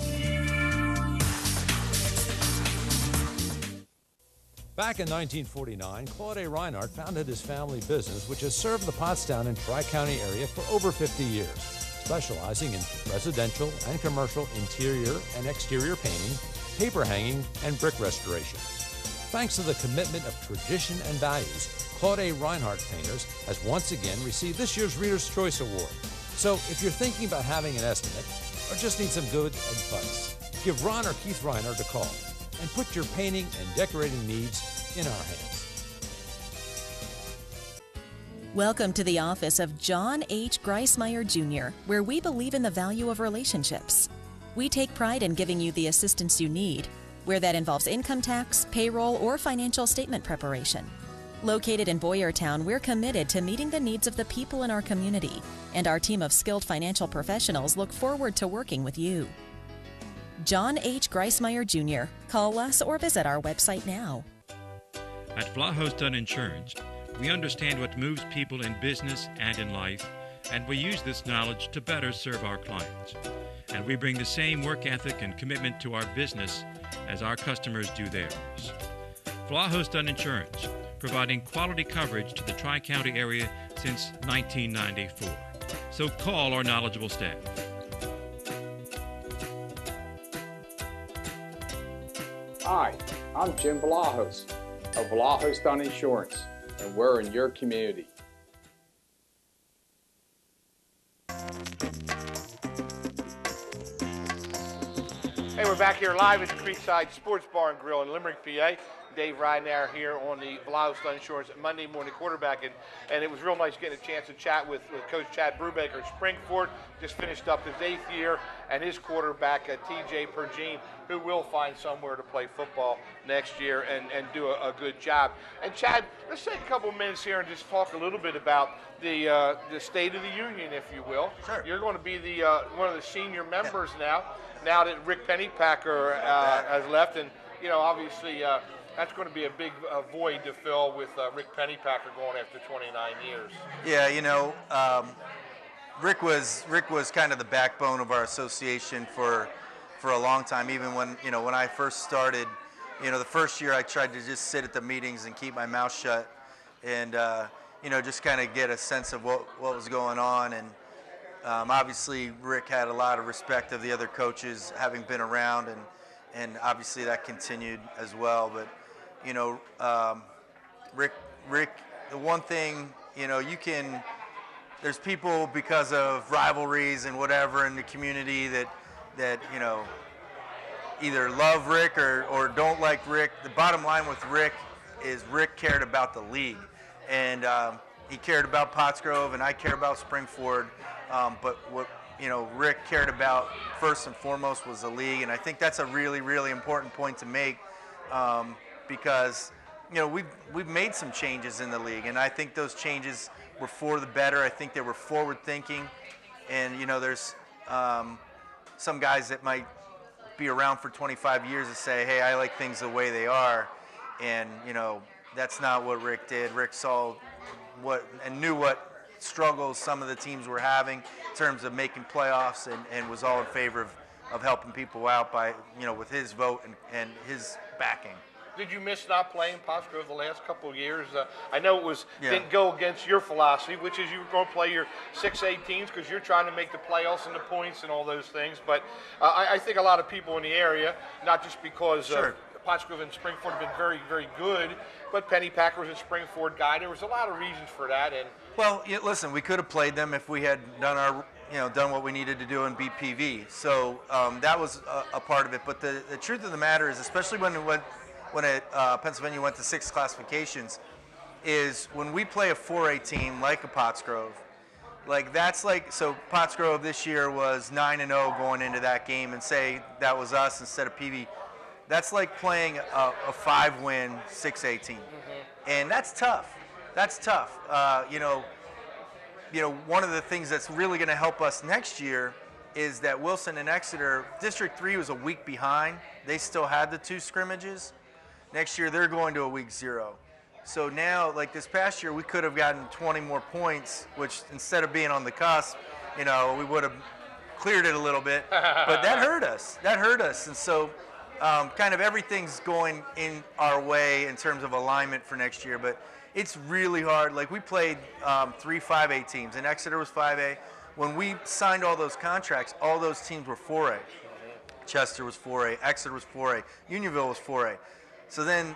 Back in 1949, Claude A. Reinhardt founded his family business, which has served the Pottstown and Tri-County area for over 50 years, specializing in residential and commercial interior and exterior painting, paper hanging, and brick restoration. Thanks to the commitment of tradition and values, Claude A. Reinhardt Painters has once again received this year's Reader's Choice Award. So if you're thinking about having an estimate or just need some good advice, give Ron or Keith Reinhardt a call and put your painting and decorating needs in our hands. Welcome to the office of John H. Greismeyer Jr., where we believe in the value of relationships. We take pride in giving you the assistance you need, where that involves income tax, payroll, or financial statement preparation. Located in Boyertown, we're committed to meeting the needs of the people in our community, and our team of skilled financial professionals look forward to working with you. John H. Greismeyer Jr. Call us or visit our website now. At Vlaho's Dun Insurance, we understand what moves people in business and in life, and we use this knowledge to better serve our clients. And we bring the same work ethic and commitment to our business as our customers do theirs. Vlaho's Dun Insurance, providing quality coverage to the Tri-County area since 1994. So call our knowledgeable staff. Hi, I'm Jim Vlaho's of Vlaho's Dun Insurance, and we're in your community. Hey, we're back here live at the Creekside Sports Bar and Grill in Limerick, PA. Dave Ryanair here on the Vlaho's Dun Insurance Monday Morning Quarterback, and it was real nice getting a chance to chat with Coach Chad Brubaker of Springford. Just finished up his 8th year, and his quarterback, TJ Pergine, who will find somewhere to play football next year and do a good job. And Chad, let's take a couple minutes here and just talk a little bit about the State of the Union, if you will. Sure. You're going to be the one of the senior members now that Rick Pennypacker has left, and obviously. That's going to be a big void to fill with Rick Pennypacker going after 29 years. Yeah, Rick was kind of the backbone of our association for a long time. Even when I first started, the first year I tried to just sit at the meetings and keep my mouth shut, and just kind of get a sense of what was going on. And obviously Rick had a lot of respect of the other coaches having been around, and obviously that continued as well. But Rick, the one thing, you can there's people because of rivalries and whatever in the community that either love Rick or don't like Rick. The bottom line with Rick is Rick cared about the league, and he cared about Pottsgrove, and I care about Springford. But what Rick cared about first and foremost was the league, and I think that's a really, really important point to make because we've made some changes in the league, and I think those changes were for the better. I think they were forward thinking, and there's some guys that might be around for 25 years and say, hey, I like things the way they are, and that's not what Rick did. Rick saw and knew what struggles some of the teams were having in terms of making playoffs, and was all in favor of helping people out by with his vote and his backing. Did you miss not playing Pottsgrove the last couple of years? I know it didn't go against your philosophy, which is you were going to play your 6A teams because you're trying to make the playoffs and the points and all those things. But I think a lot of people in the area, not just because Pottsgrove and Springford have been very, very good, but Pennypacker was a Springford guy. There was a lot of reasons for that. And well, listen, we could have played them if we had done done what we needed to do and beat PV. So that was a part of it. But the truth of the matter is, especially when Pennsylvania went to 6 classifications, is when we play a 4A team like a Pottsgrove, so Pottsgrove this year was 9-0 going into that game, and say that was us instead of PV. That's like playing a 5-win 6A team, and that's tough. That's tough. One of the things that's really going to help us next year is that Wilson and Exeter, District 3 was a week behind. They still had the 2 scrimmages. Next year, they're going to a week 0. So now, like this past year, we could have gotten 20 more points, which instead of being on the cusp, we would have cleared it a little bit. But that hurt us. And so kind of everything's going in our way in terms of alignment for next year. But it's really hard. Like we played 3 5A teams, and Exeter was 5A. When we signed all those contracts, all those teams were 4A. Chester was 4A. Exeter was 4A. Unionville was 4A. So then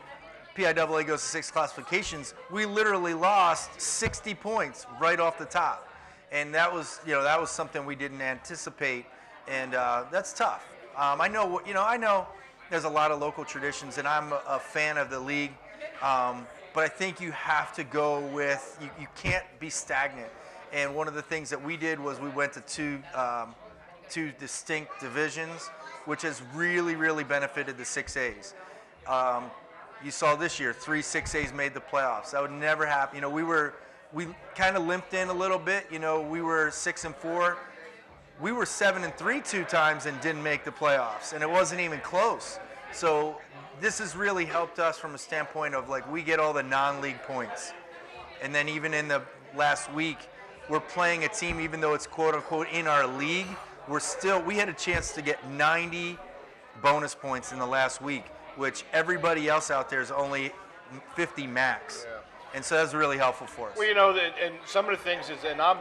PIAA goes to 6 classifications. We literally lost 60 points right off the top. And that was something we didn't anticipate, and that's tough. I know there's a lot of local traditions, and I'm a fan of the league, but I think you have to go with, you can't be stagnant. And one of the things that we did was we went to two distinct divisions, which has really, really benefited the 6As. You saw this year, 3 6As made the playoffs. That would never happen. We kind of limped in a little bit. We were 6-4. We were 7-3 2 times and didn't make the playoffs, and it wasn't even close. So this has really helped us from a standpoint of we get all the non-league points, and then even in the last week, we're playing a team, even though it's quote unquote in our league, we had a chance to get 90 bonus points in the last week, which everybody else out there is only 50 max. Yeah. And so that's really helpful for us. Well, and some of the things is, and I'm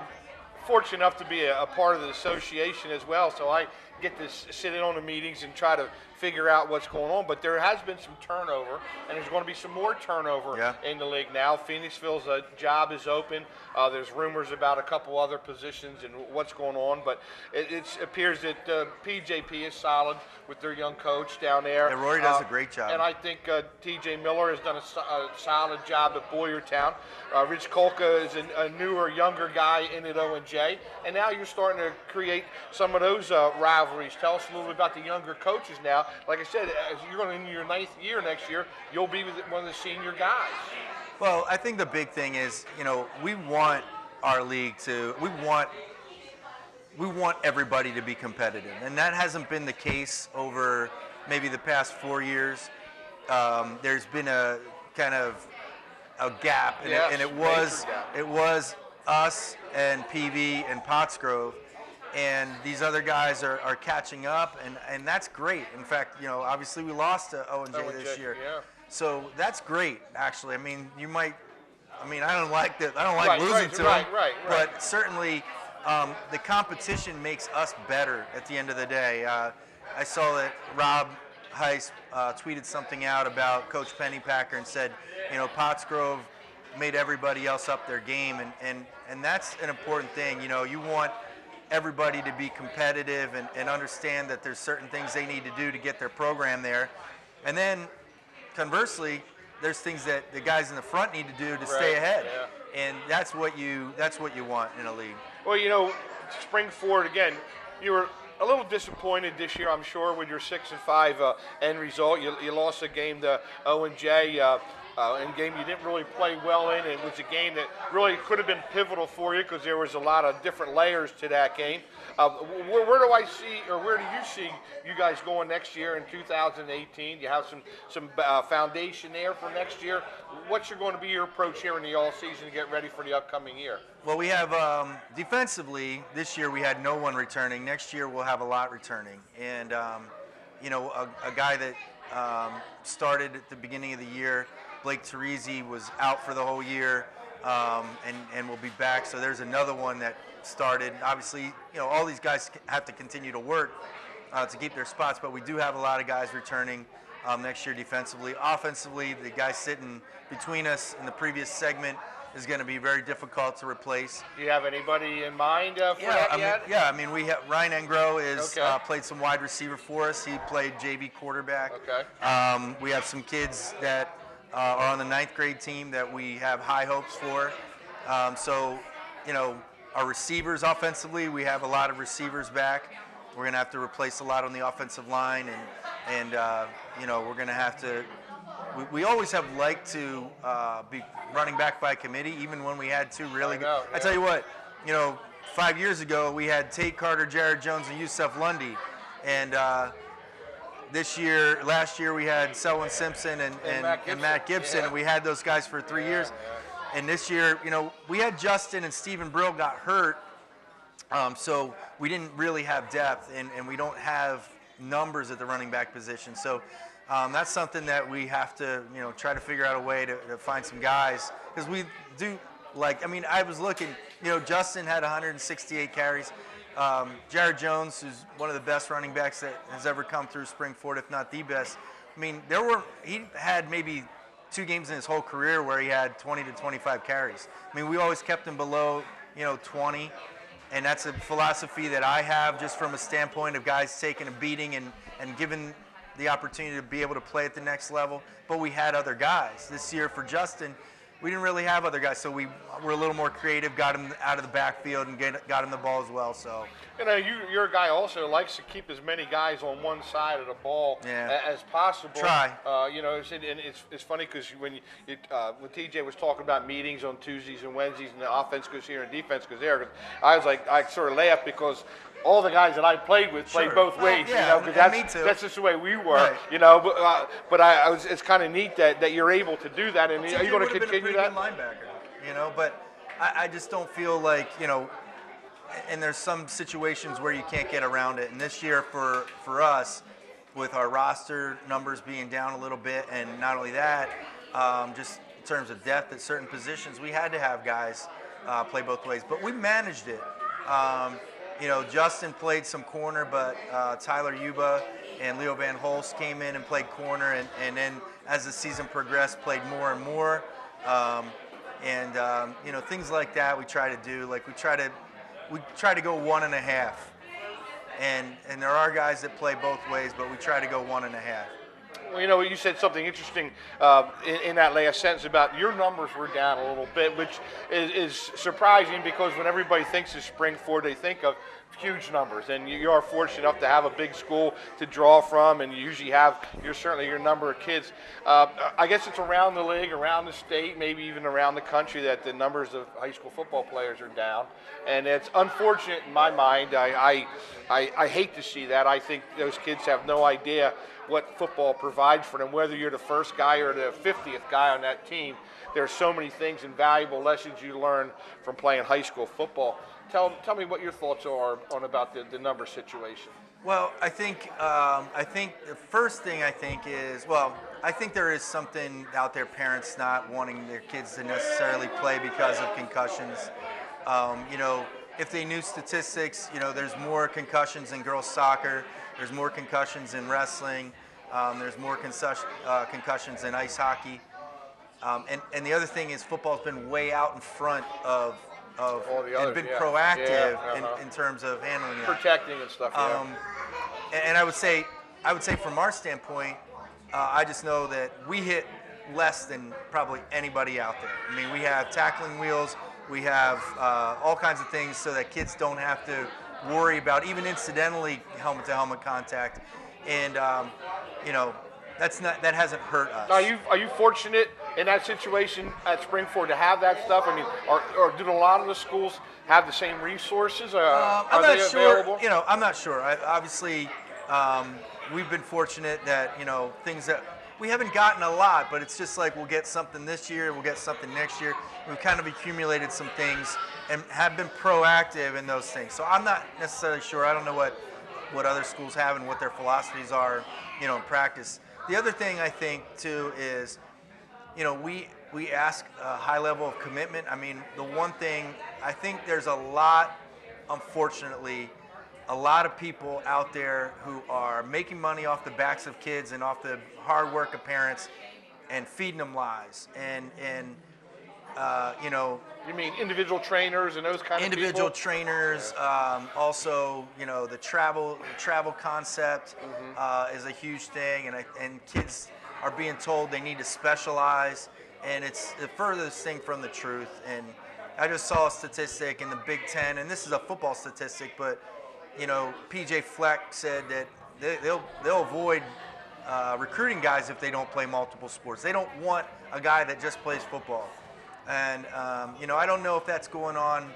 fortunate enough to be a part of the association as well, so I get to sit in on the meetings and try to figure out what's going on. But there has been some turnover, and there's going to be some more turnover in the league now. Phoenixville's job is open. There's rumors about a couple other positions and what's going on, but it appears that PJP is solid with their young coach down there. And Rory does a great job. And I think TJ Miller has done a solid job at Boyertown. Rich Kolka is a newer, younger guy in at O&J, and now you're starting to create some of those rivalries. Tell us a little bit about the younger coaches now. Like I said, as you're going into your 9th year next year, you'll be with one of the senior guys. Well, I think the big thing is, we want our league we want everybody to be competitive, and that hasn't been the case over maybe the past 4 years. There's been a kind of a gap, and it was us and PV and Pottsgrove, and these other guys are catching up, and that's great. In fact, obviously we lost to O&J this year. Yeah. So that's great, actually. I don't like that. I don't like losing to them. Right. But certainly, the competition makes us better at the end of the day. I saw that Rob Heiss tweeted something out about Coach Pennypacker and said, Pottsgrove made everybody else up their game, and that's an important thing. You know, you want everybody to be competitive and understand that there's certain things they need to do to get their program there. And then conversely, there's things that the guys in the front need to do to stay ahead. Yeah. And that's what you want in a league. Well, you know, spring forward again, you were a little disappointed this year, I'm sure, with your 6-5 end result. You lost a game to O&J. In game you didn't really play well in. It was a game that really could have been pivotal for you because there was a lot of different layers to that game. Where do I see, or where do you see you guys going next year in 2018? You have some foundation there for next year. What's going to be your approach here in the all season to get ready for the upcoming year? Well, we have defensively this year we had no one returning. Next year we'll have a lot returning, and you know, a guy that started at the beginning of the year, Blake Teresi, was out for the whole year, and will be back. So there's another one that started. Obviously, you know, all these guys have to continue to work to keep their spots, but we do have a lot of guys returning next year defensively. Offensively, the guy sitting between us in the previous segment is going to be very difficult to replace. Do you have anybody in mind for that yet? Yeah, I mean, we have Ryan Engro is played some wide receiver for us. He played JV quarterback. Okay. We have some kids that are on the 9th grade team that we have high hopes for. So, you know, our receivers offensively, we have a lot of receivers back. We're going to have to replace a lot on the offensive line, and you know, we're going to have to. We always have liked to be running back by committee, even when we had two really good. I tell you what, you know, 5 years ago we had Tate Carter, Jared Jones, and Yusuf Lundy, and last year we had Selwyn Simpson and Matt Gibson, and we had those guys for 3 years. And this year, you know, we had Justin and Stephen Brill got hurt, so we didn't really have depth, and we don't have numbers at the running back position. So that's something that we have to, you know, try to figure out a way to find some guys, because we do, like, I mean, I was looking, you know, Justin had 168 carries. Jared Jones, who's one of the best running backs that has ever come through Springford, if not the best. I mean, he had maybe 2 games in his whole career where he had 20 to 25 carries. I mean, we always kept him below, you know, 20, and that's a philosophy that I have just from a standpoint of guys taking a beating and given the opportunity to be able to play at the next level. But we had other guys. This year for Justin, we didn't really have other guys, so we were a little more creative, got him out of the backfield and got him the ball as well. So, you know, you're a guy also likes to keep as many guys on one side of the ball as possible. Try. You know, and it's funny because when TJ was talking about meetings on Tuesdays and Wednesdays, and the offense goes here and defense goes there, I sort of laughed because all the guys that I played with played both ways, you know, because that's just the way we were, you know. But it's kind of neat that you're able to do that, and are you going to continue that? Linebacker, you know, but I just don't feel like, you know, and there's some situations where you can't get around it. And this year for us, with our roster numbers being down a little bit, and not only that, just in terms of depth at certain positions, we had to have guys play both ways. But we managed it. You know, Justin played some corner, but Tyler Yuba and Leo Van Holst came in and played corner, and then as the season progressed, played more and more. You know, things like that we try to do. Like we try to go 1.5, and there are guys that play both ways, but we try to go 1.5. Well, you know, you said something interesting in that last sentence about your numbers were down a little bit, which is surprising because when everybody thinks of Springford, they think of huge numbers, and you are fortunate enough to have a big school to draw from, and you usually have certainly your number of kids. I guess it's around the league, around the state, maybe even around the country that the numbers of high school football players are down, and it's unfortunate in my mind. I hate to see that. I think those kids have no idea what football provides for them, whether you're the first guy or the 50th guy on that team. There are so many things and valuable lessons you learn from playing high school football. Tell me what your thoughts are on about the number situation. Well, I think the first thing is, well, I think there is something out there, parents not wanting their kids to necessarily play because of concussions. You know, if they knew statistics, you know, there's more concussions in girls soccer, there's more concussions in wrestling, there's more concussions in ice hockey. And the other thing is football's been way out in front of all the others, and been yeah. proactive Yeah, in terms of handling that. protecting and stuff. Yeah. And I would say from our standpoint, I just know that we hit less than probably anybody out there. I mean, we have tackling wheels, we have all kinds of things so that kids don't have to worry about even incidentally helmet-to-helmet contact, and that hasn't hurt us. Now, are you fortunate in that situation at Springford to have that stuff? I mean, or do a lot of the schools have the same resources? I'm not sure. Available? I'm not sure. Obviously, we've been fortunate that things that we haven't gotten a lot, but it's just like we'll get something this year, we'll get something next year. We've kind of accumulated some things and have been proactive in those things. So I'm not necessarily sure. I don't know what other schools have and what their philosophies are, in practice. The other thing I think too is, we ask a high level of commitment. I mean, the one thing I think there's unfortunately, a lot of people out there who are making money off the backs of kids and off the hard work of parents and feeding them lies. And You mean individual trainers and those kind of individual people? trainers, also, the travel concept is a huge thing, and kids are being told they need to specialize, and it's the furthest thing from the truth. And I just saw a statistic in the Big Ten, and this is a football statistic, but PJ Fleck said that they'll avoid recruiting guys if they don't play multiple sports. They don't want a guy that just plays football. And I don't know if that's going on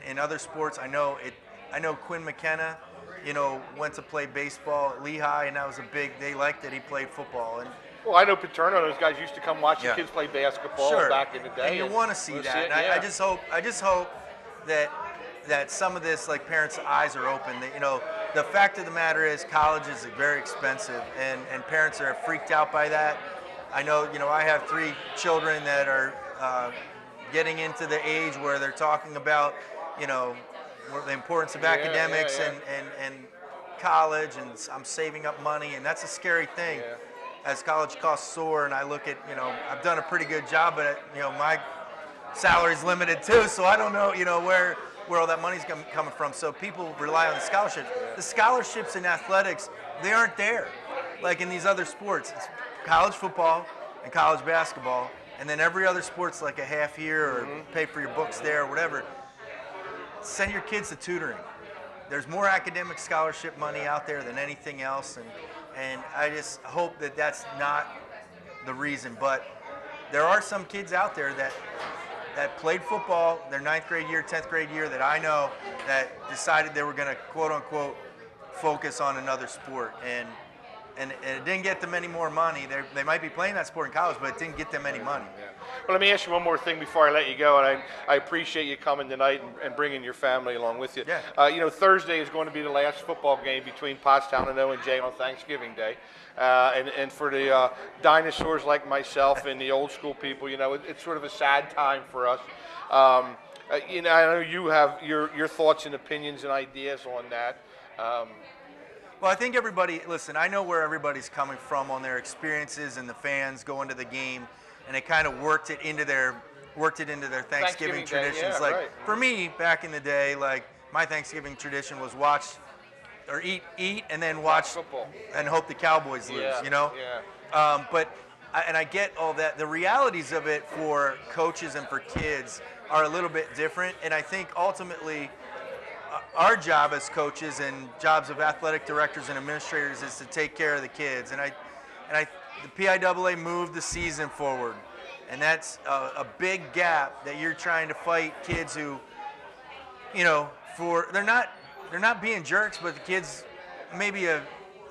in other sports. I know Quinn McKenna, went to play baseball at Lehigh, and that was they liked that he played football. And well, I know Paterno. Those guys used to come watch the kids play basketball back in the day. And you want to see that. I just hope that some of this, like, parents' eyes are open. That, the fact of the matter is, college is very expensive, and parents are freaked out by that. I know, I have 3 children that are getting into the age where they're talking about, the importance of academics and college, and I'm saving up money, and that's a scary thing. Yeah. As college costs soar, and I look at, I've done a pretty good job, but my salary's limited too, so I don't know, where all that money's coming from. So people rely on the scholarships. The scholarships in athletics, they aren't there, like in these other sports. It's college football and college basketball, and then every other sport's like a half year or pay for your books there or whatever. Send your kids to tutoring. There's more academic scholarship money out there than anything else, and I just hope that that's not the reason. But there are some kids out there that played football their 9th grade year, 10th grade year, that I know that decided they were going to, quote unquote, focus on another sport. And it didn't get them any more money. They might be playing that sport in college, but it didn't get them any money. Yeah. Well, let me ask you one more thing before I let you go, and I appreciate you coming tonight and bringing your family along with you. Yeah. Thursday is going to be the last football game between Pottstown and O&J on Thanksgiving Day. And for the dinosaurs like myself and the old school people, it's sort of a sad time for us. I know you have your thoughts and opinions and ideas on that. Well, I think listen, I know where everybody's coming from on their experiences and the fans going to the game, and they kind of worked it into their Thanksgiving traditions. Yeah, like, right. For me, back in the day, like, my Thanksgiving tradition was watch or eat and then watch football and hope the Cowboys lose, Yeah. But I get all that. The realities of it for coaches and for kids are a little bit different, and I think ultimately our job as coaches and jobs of athletic directors and administrators is to take care of the kids. And the PIAA moved the season forward, and that's a big gap that you're trying to fight kids who, they're not being jerks, but the kids, maybe a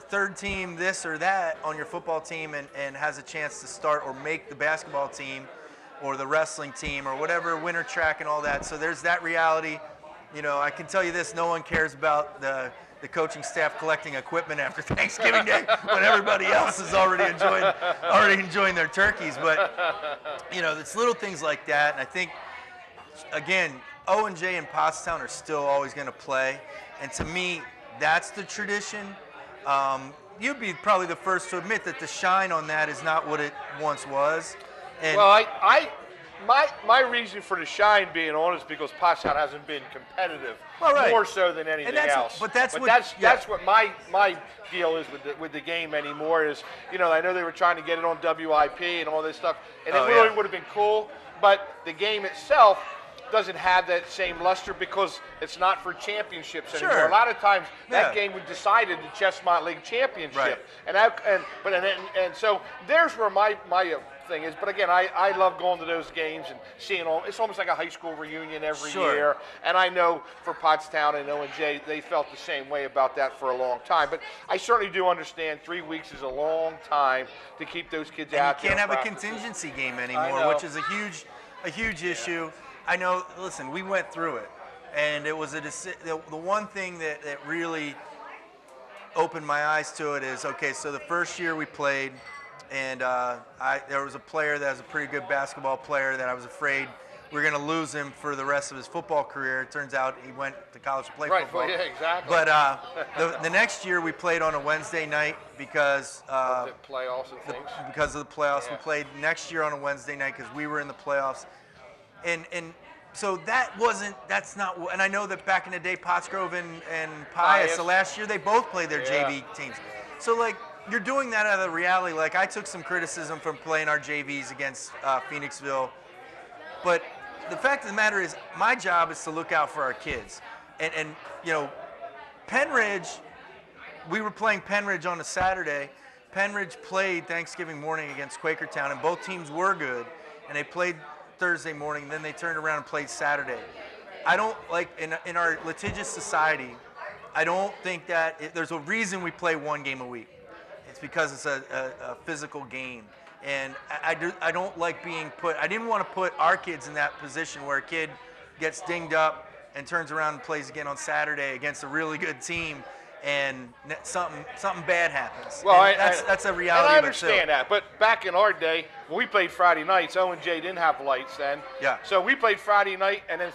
third team this or that on your football team and has a chance to start or make the basketball team or the wrestling team or whatever, winter track and all that. So there's that reality. I can tell you this, no one cares about the coaching staff collecting equipment after Thanksgiving Day when everybody else is already enjoying their turkeys. But, it's little things like that. And I think, again, O&J and Pottstown are still always going to play. And to me, that's the tradition. You'd be probably the first to admit that the shine on that is not what it once was. And well, my reason for the shine being on is because Pottstown hasn't been competitive, more so than anything else. That's what my deal is with the game anymore. Is I know they were trying to get it on WIP and all this stuff, and it really would have been cool. But the game itself doesn't have that same luster because it's not for championships anymore. A lot of times that game was decided the Chestnut League Championship, and so there's where my thing is. But again, I love going to those games and seeing all. It's almost like a high school reunion every year. And I know for Pottstown and O&J, they felt the same way about that for a long time. But I certainly do understand 3 weeks is a long time to keep those kids out. You can't have a contingency game anymore, which is a huge issue. I know. Listen, we went through it, and it was the one thing that really opened my eyes to it is so the first year we played. And there was a player that was a pretty good basketball player that I was afraid we were going to lose him for the rest of his football career. It turns out he went to college to play football. Right, yeah, exactly. But the next year we played on a Wednesday night because the playoffs and things. Because of the playoffs, we played next year on a Wednesday night because we were in the playoffs, and so that's not. And I know that back in the day, Pottsgrove and Pius, the last year they both played their JV teams. So you're doing that out of the reality. I took some criticism from playing our JVs against Phoenixville, but the fact of the matter is my job is to look out for our kids. And Penridge, we were playing Penridge on a Saturday. Penridge played Thanksgiving morning against Quakertown, and both teams were good, and they played Thursday morning, and then they turned around and played Saturday. I don't in our litigious society, I don't think that there's a reason we play one game a week. It's because it's a physical game, and I don't like being put. I didn't want to put our kids in that position where a kid gets dinged up and turns around and plays again on Saturday against a really good team, and something bad happens. Well, that's a reality. And I understand that, but back in our day, when we played Friday nights, O&J didn't have lights then. Yeah. So we played Friday night, and then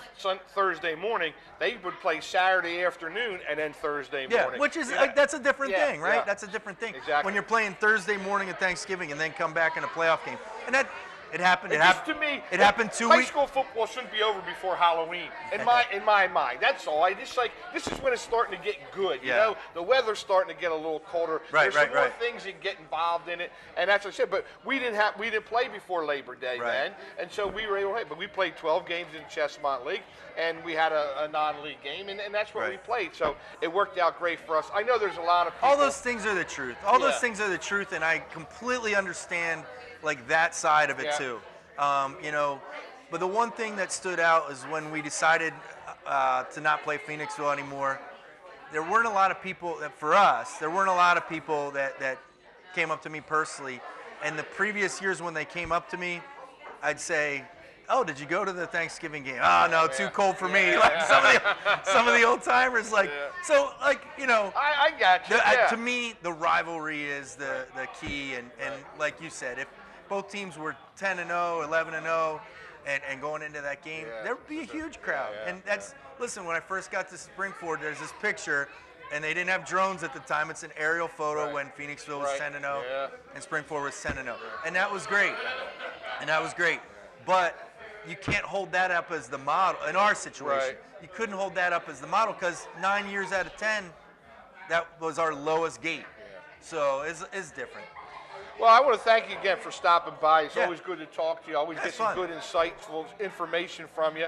Thursday morning. They would play Saturday afternoon and then Thursday morning. Yeah, which is that's a different thing, right? Yeah. That's a different thing. Exactly. When you're playing Thursday morning at Thanksgiving and then come back in a playoff game, and that. It happened. To me, it happened 2 weeks. weeks. High school football shouldn't be over before Halloween. In my mind, that's all. This is when it's starting to get good. You know, the weather's starting to get a little colder. There's some more things that get involved in it, and that's what I said. But we didn't play before Labor Day then, and so we were able to. But we played 12 games in Chestnut League, and we had a non-league game, and that's what we played. So it worked out great for us. I know there's a lot of people. All those things are the truth. All those things are the truth, and I completely understand that side of it too. But the one thing that stood out is when we decided to not play Phoenixville anymore, there weren't a lot of people that came up to me personally. And the previous years when they came up to me, I'd say, "Oh, did you go to the Thanksgiving game?" "Oh, no, too cold for me." Some of the old timers, I got you. To me, the rivalry is the key, and like you said, if both teams were 10-0, 11-0, and going into that game, there would be a huge crowd. And listen, when I first got to Springford, there's this picture, and they didn't have drones at the time. It's an aerial photo when Phoenixville was 10-0 and Springford was 10-0. And that was great. But you can't hold that up as the model in our situation. You couldn't hold that up as the model because 9 years out of 10, that was our lowest gate. So it's different. Well, I want to thank you again for stopping by. It's always good to talk to you. Always get some good, insightful information from you.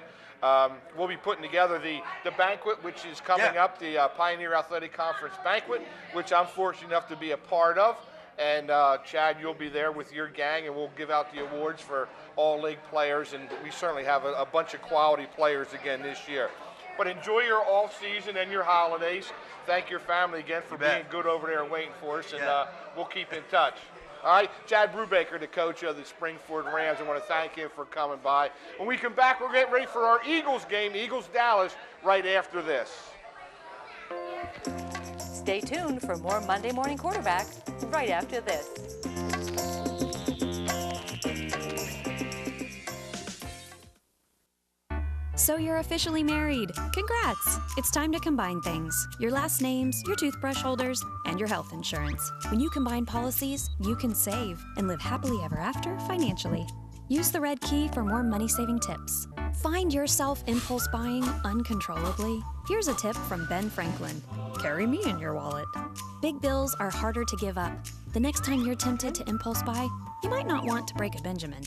We'll be putting together the banquet, which is coming up, the Pioneer Athletic Conference banquet, which I'm fortunate enough to be a part of. And Chad, you'll be there with your gang, and we'll give out the awards for all league players. And we certainly have a bunch of quality players again this year. But enjoy your off season and your holidays. Thank your family again for being good over there and waiting for us, and we'll keep in touch. All right, Chad Brubaker, the coach of the Springford Rams. I want to thank him for coming by. When we come back, we'll get ready for our Eagles game, Eagles-Dallas, right after this. Stay tuned for more Monday Morning Quarterback right after this. So you're officially married. Congrats! It's time to combine things. Your last names, your toothbrush holders, and your health insurance. When you combine policies, you can save and live happily ever after financially. Use the red key for more money-saving tips. Find yourself impulse buying uncontrollably? Here's a tip from Ben Franklin. Carry me in your wallet. Big bills are harder to give up. The next time you're tempted to impulse buy, you might not want to break a Benjamin.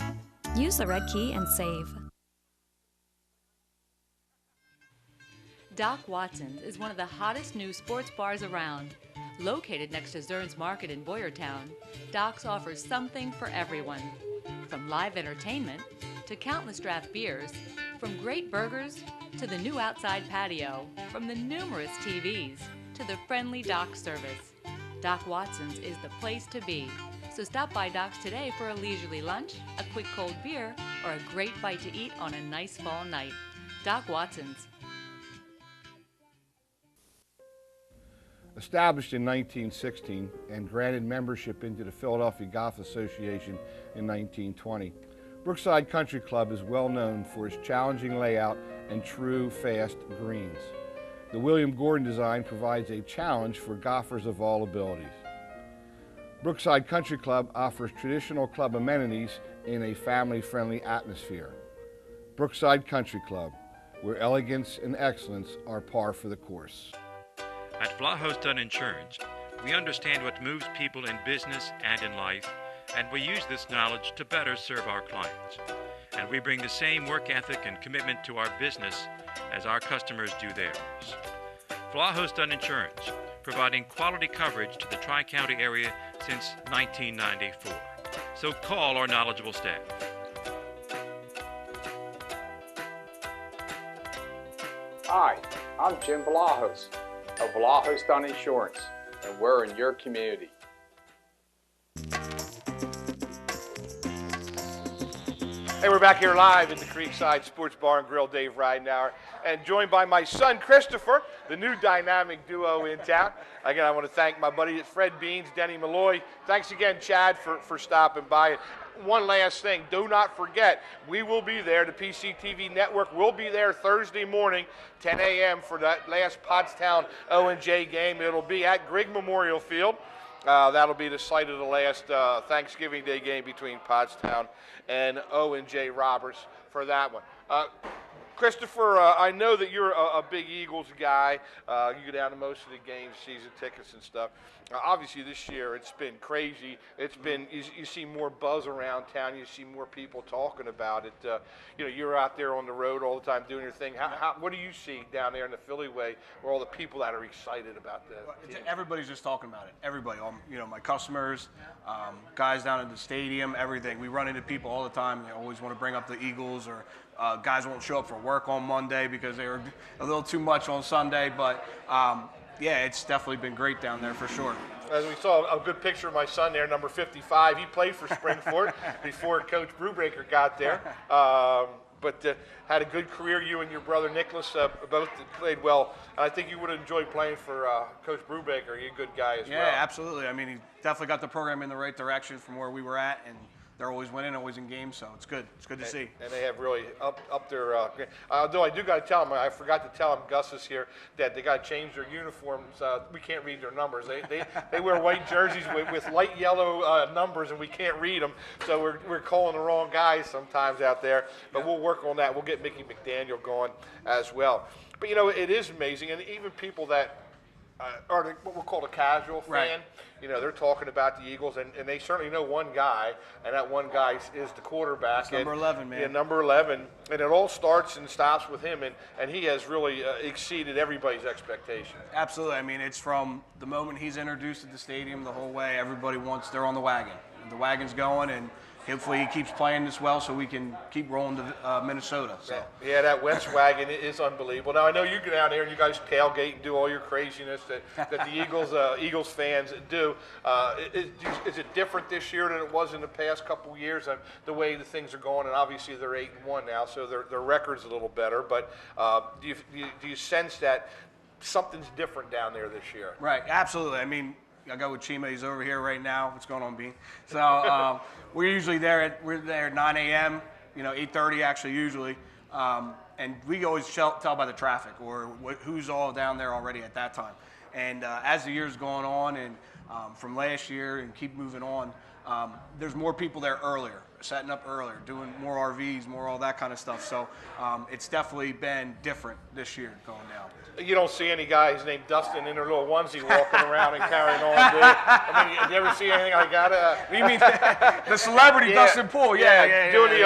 Use the red key and save. Doc Watson's is one of the hottest new sports bars around. Located next to Zern's Market in Boyertown, Doc's offers something for everyone. From live entertainment to countless draft beers, from great burgers to the new outside patio, from the numerous TVs to the friendly Doc service. Doc Watson's is the place to be. So stop by Doc's today for a leisurely lunch, a quick cold beer, or a great bite to eat on a nice fall night. Doc Watson's. Established in 1916 and granted membership into the Philadelphia Golf Association in 1920, Brookside Country Club is well known for its challenging layout and true fast greens. The William Gordon design provides a challenge for golfers of all abilities. Brookside Country Club offers traditional club amenities in a family-friendly atmosphere. Brookside Country Club, where elegance and excellence are par for the course. At Vlahos Dunn Insurance, we understand what moves people in business and in life, and we use this knowledge to better serve our clients. And we bring the same work ethic and commitment to our business as our customers do theirs. Vlahos Dunn Insurance, providing quality coverage to the Tri-County area since 1994. So call our knowledgeable staff. Hi, I'm Jim Vlahos of Vlahos Dunn Insurance, and we're in your community. Hey, we're back here live at the Creekside Sports Bar and Grill. Dave Ridenauer, and joined by my son Christopher, the new dynamic duo in town. Again, I want to thank my buddy Fred Beans, Denny Malloy. Thanks again, Chad, for stopping by. One last thing, do not forget, we will be there, the PCTV network will be there Thursday morning, 10 a.m. for that last Pottstown O&J game. It'll be at Grigg Memorial Field. That'll be the site of the last Thanksgiving Day game between Pottstown and O&J Roberts for that one. Christopher, I know that you're a big Eagles guy. You go down to most of the games, season tickets and stuff. Obviously, this year it's been crazy. It's been you see more buzz around town. You see more people talking about it. You're out there on the road all the time doing your thing. What do you see down there in the Philly way, where all the people that are excited about this? Everybody's just talking about it. Everybody, my customers, guys down at the stadium, everything. We run into people all the time. They always want to bring up the Eagles, or guys won't show up for work on Monday because they were a little too much on Sunday. But yeah, it's definitely been great down there for sure. As we saw a good picture of my son there, number 55. He played for Springford before Coach Brubaker got there. But had a good career. You and your brother Nicholas both played well. And I think you would have enjoyed playing for Coach Brubaker. He's a good guy as well. Yeah, absolutely. I mean, he definitely got the program in the right direction from where we were at, and they're always winning, always in games, so it's good. It's good to see. And they have really up their although I do got to tell them, I forgot to tell them, Gus is here, that they got to change their uniforms. We can't read their numbers. They wear white jerseys with light yellow numbers, and we can't read them. So we're calling the wrong guys sometimes out there. But we'll work on that. We'll get Mickey McDaniel going as well. But, it is amazing. And even people that are what we'll call a casual fan, right. They're talking about the Eagles, and they certainly know one guy, and that one guy is the quarterback. It's number 11, man. Yeah, number 11, and it all starts and stops with him, and he has really exceeded everybody's expectations. Absolutely. I mean, it's from the moment he's introduced at the stadium the whole way, they're on the wagon. The wagon's going, and hopefully he keeps playing this well so we can keep rolling to Minnesota. So. Yeah, that Wentz wagon is unbelievable. Now, I know you get down there and you guys tailgate and do all your craziness that the Eagles fans do. Is it different this year than it was in the past couple of years? The way the things are going, and obviously they're 8-1 now, so their record's a little better. But do you sense that something's different down there this year? Right, absolutely. I mean, I go with Chima. He's over here right now. What's going on, Bean? So we're usually there at 9 a.m. 8:30 actually usually, and we always tell by the traffic or who's all down there already at that time. And as the year's going on, and from last year and keep moving on, there's more people there earlier. setting up earlier, doing more RVs, more all that kind of stuff. So it's definitely been different this year going down. You don't see any guys named Dustin in their little onesie walking around and carrying on, do you? I mean, have you ever see anything like that? You mean the celebrity Dustin Poole? Yeah, doing the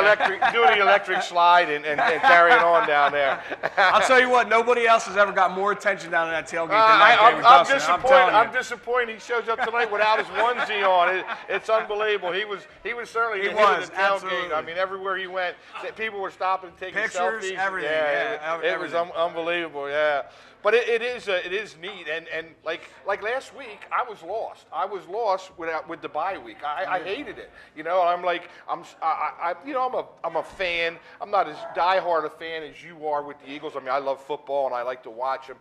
electric slide and carrying on down there. I'll tell you what, nobody else has ever got more attention down in that tailgate than that game with Dustin. I'm disappointed. He shows up tonight without his onesie on. It's unbelievable. He was certainly the hit of the tailgate. Absolutely. I mean, everywhere he went, people were stopping, taking pictures, selfies. everything. It was unbelievable. Yeah. But it is neat, and like last week, I was lost. I was lost with the bye week. I hated it, you know. I'm a fan. I'm not as diehard a fan as you are with the Eagles. I mean, I love football and I like to watch them.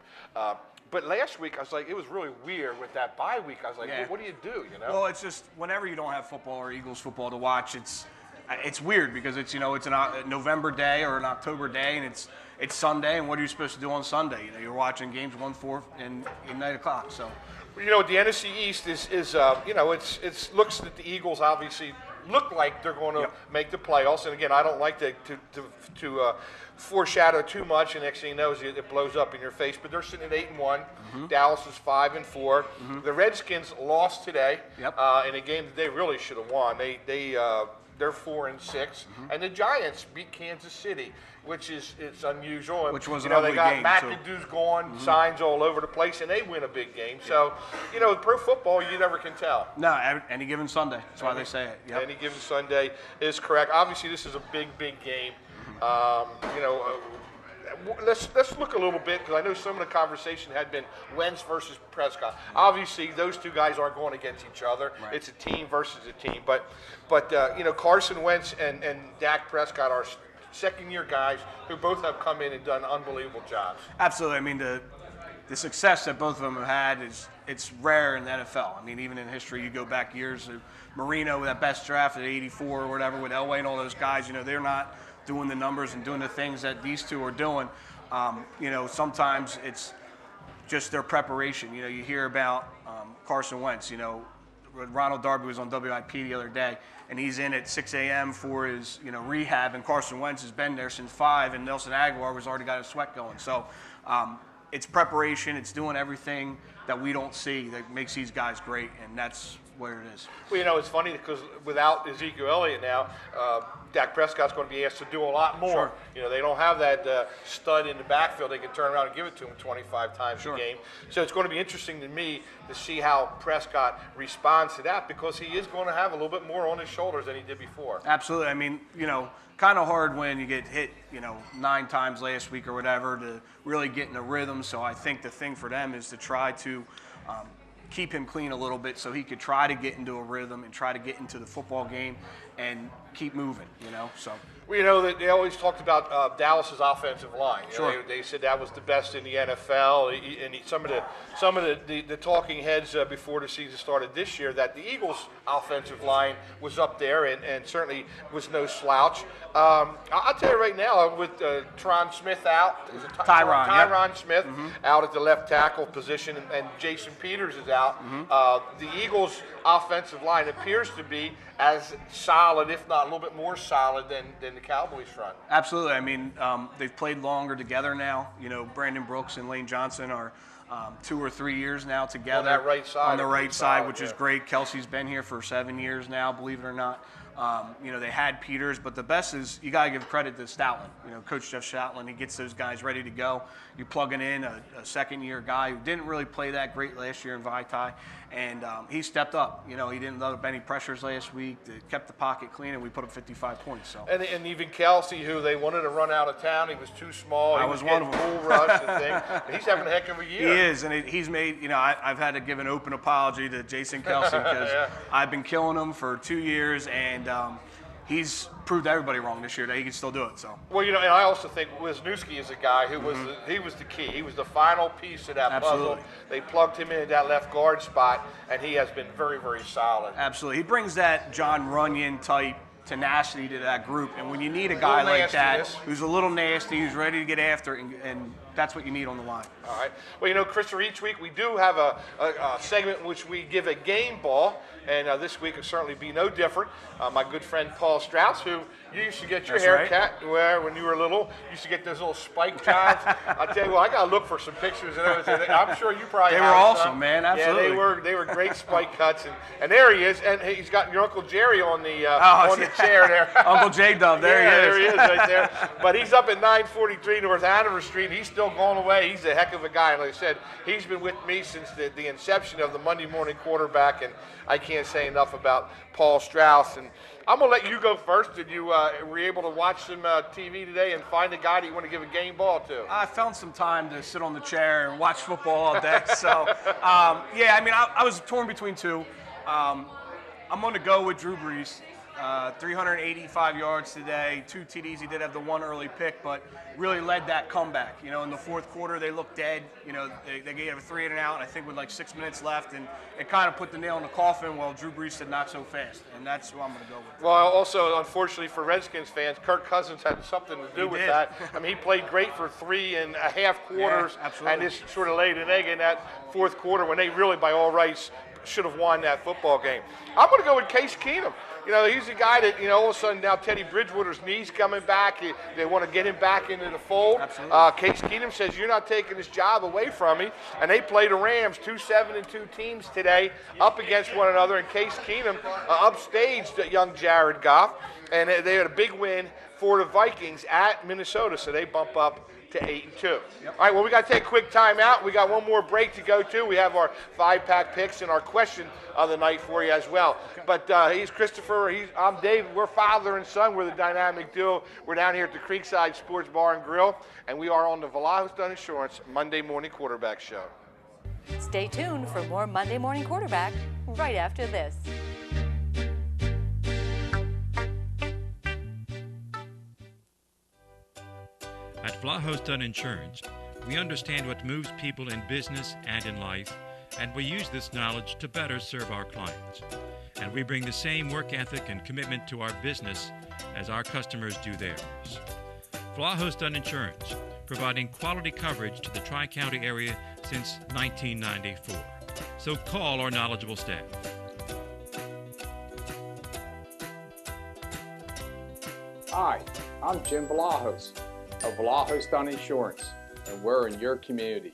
But last week, I was like, it was really weird with that bye week. I was like, well, what do you do, you know? Well, it's just whenever you don't have football or Eagles football to watch, it's weird because it's it's a November day or an October day, and it's Sunday, and what are you supposed to do on Sunday? You know, you're watching games 1-4 and 9 o'clock. So, you know, the NFC East is it looks that the Eagles obviously look like they're going to make the playoffs. And again, I don't like to foreshadow too much, and next thing you know, it blows up in your face. But they're sitting at 8-1. Dallas is 5-4. The Redskins lost today in a game that they really should have won. They're 4-6, and the Giants beat Kansas City, which it's unusual. Which was an ugly game. They got McAdoo's going, signs all over the place, and they win a big game. So, you know, pro football, you never can tell. No, any given Sunday. That's why they say it. Yep. Any given Sunday is correct. Obviously, this is a big game. Let's look a little bit, because I know some of the conversation had been Wentz versus Prescott. Obviously, those two guys aren't going against each other. Right. It's a team versus a team. But Carson Wentz and Dak Prescott are second-year guys who both have come in and done unbelievable jobs. Absolutely. I mean, the success that both of them have had it's rare in the NFL. I mean, even in history, you go back years. Marino with that best draft at 84 or whatever with Elway and all those guys. You know, they're not doing the numbers and doing the things that these two are doing. Sometimes it's just their preparation. You know, you hear about Carson Wentz. You know, Ronald Darby was on WIP the other day, and he's in at 6 a.m. for his rehab, and Carson Wentz has been there since 5, and Nelson Aguilar was already got his sweat going. So it's preparation. It's doing everything that we don't see that makes these guys great, and that's where it is. Well, you know, it's funny because without Ezekiel Elliott now, Dak Prescott's going to be asked to do a lot more. Sure. You know, they don't have that stud in the backfield. They can turn around and give it to him 25 times a game. So it's going to be interesting to me to see how Prescott responds to that, because he is going to have a little bit more on his shoulders than he did before. Absolutely. I mean, kind of hard when you get hit, 9 times last week or whatever to really get in a rhythm. So I think the thing for them is to try to keep him clean a little bit so he could try to get into a rhythm and try to get into the football game and keep moving, so. Well, they always talked about Dallas's offensive line. They said that was the best in the NFL, and some of the talking heads before the season started this year, that the Eagles' offensive line was up there and certainly was no slouch. I'll tell you right now, with Tyron Smith out, Tyron Smith out at the left tackle position, and Jason Peters is out. The Eagles' offensive line appears to be as solid, if not a little bit more solid, than the Cowboys' front. Absolutely. I mean, they've played longer together now. Brandon Brooks and Lane Johnson are 2 or 3 years now together. On that right side. On the right side, which is great. Kelsey's been here for 7 years now, believe it or not. They had Peters, but the best is you got to give credit to Stoutland. Coach Jeff Stoutland, he gets those guys ready to go. You're plugging in a second-year guy who didn't really play that great last year in Vaitai, and he stepped up. He didn't let up any pressures last week. They kept the pocket clean, and we put up 55 points. So. And even Kelsey, who they wanted to run out of town, he was too small. I was one of them. Bull rush and thing. He's having a heck of a year. He is, and he's made. I've had to give an open apology to Jason Kelsey because I've been killing him for 2 years, and he's proved everybody wrong this year that he can still do it. So. Well, and I also think Wisniewski is a guy who was the key. He was the final piece of that puzzle. They plugged him in that left guard spot, and he has been very, very solid. Absolutely, he brings that John Runyon type tenacity to that group, and when you need a guy like that who's a little nasty, who's ready to get after it and that's what you need on the line. All right. Well, you know, Christopher, each week we do have a segment in which we give a game ball, and this week will certainly be no different. My good friend Paul Strauss, who you used to get your hair cut where when you were little, used to get those little spike jobs. I'll tell you what, I got to look for some pictures of those. I'm sure you probably They were awesome, man. Absolutely. Yeah, they were great spike cuts, and there he is, and he's got your Uncle Jerry on the chair there. Uncle J-Dub, there he is. There he is right there. But he's up at 943 North Hanover Street. He's still going away. He's a heck of a guy. Like I said, he's been with me since the inception of the Monday Morning Quarterback, and I can't say enough about Paul Strauss. And I'm going to let you go first. Did you were you able to watch some TV today and find a guy that you want to give a game ball to? I found some time to sit on the chair and watch football all day. So, yeah, I mean, I was torn between two. I'm going to go with Drew Brees. 385 yards today, 2 TDs. He did have the one early pick, but really led that comeback. You know, in the fourth quarter, they looked dead. You know, they gave a 3 and out, I think, with like 6 minutes left, and it kind of put the nail in the coffin. Well, Drew Brees said not so fast, and that's who I'm going to go with. Well, also, unfortunately for Redskins fans, Kirk Cousins had something to do with that. I mean, he played great for 3.5 quarters, and just sort of laid an egg in that fourth quarter when they really, by all rights, should have won that football game. I'm going to go with Case Keenum. You know, he's a guy that, you know, all of a sudden now Teddy Bridgewater's knees coming back. They want to get him back into the fold. Case Keenum says, you're not taking this job away from me. And they play the Rams, 2 7-2 teams today, up against one another. And Case Keenum upstaged young Jared Goff. And they had a big win for the Vikings at Minnesota. So they bump up to 8-2. All right, well, we got to take a quick timeout. We got one more break to go to. We have our 5-pack picks and our question of the night for you as well. But he's Christopher. I'm Dave. We're father and son. We're the dynamic duo. We're down here at the Creekside Sports Bar and Grill, and we are on the Vallejo's Dun Insurance Monday Morning Quarterback Show. Stay tuned for more Monday Morning Quarterback right after this. At Vallejo's Dun Insurance, we understand what moves people in business and in life, and we use this knowledge to better serve our clients. And we bring the same work ethic and commitment to our business as our customers do theirs. Vallejo's Dun Insurance, providing quality coverage to the Tri-County area since 1994. So call our knowledgeable staff. Hi, I'm Jim Vallejo's of Vallejo's Dun Insurance, and we're in your community.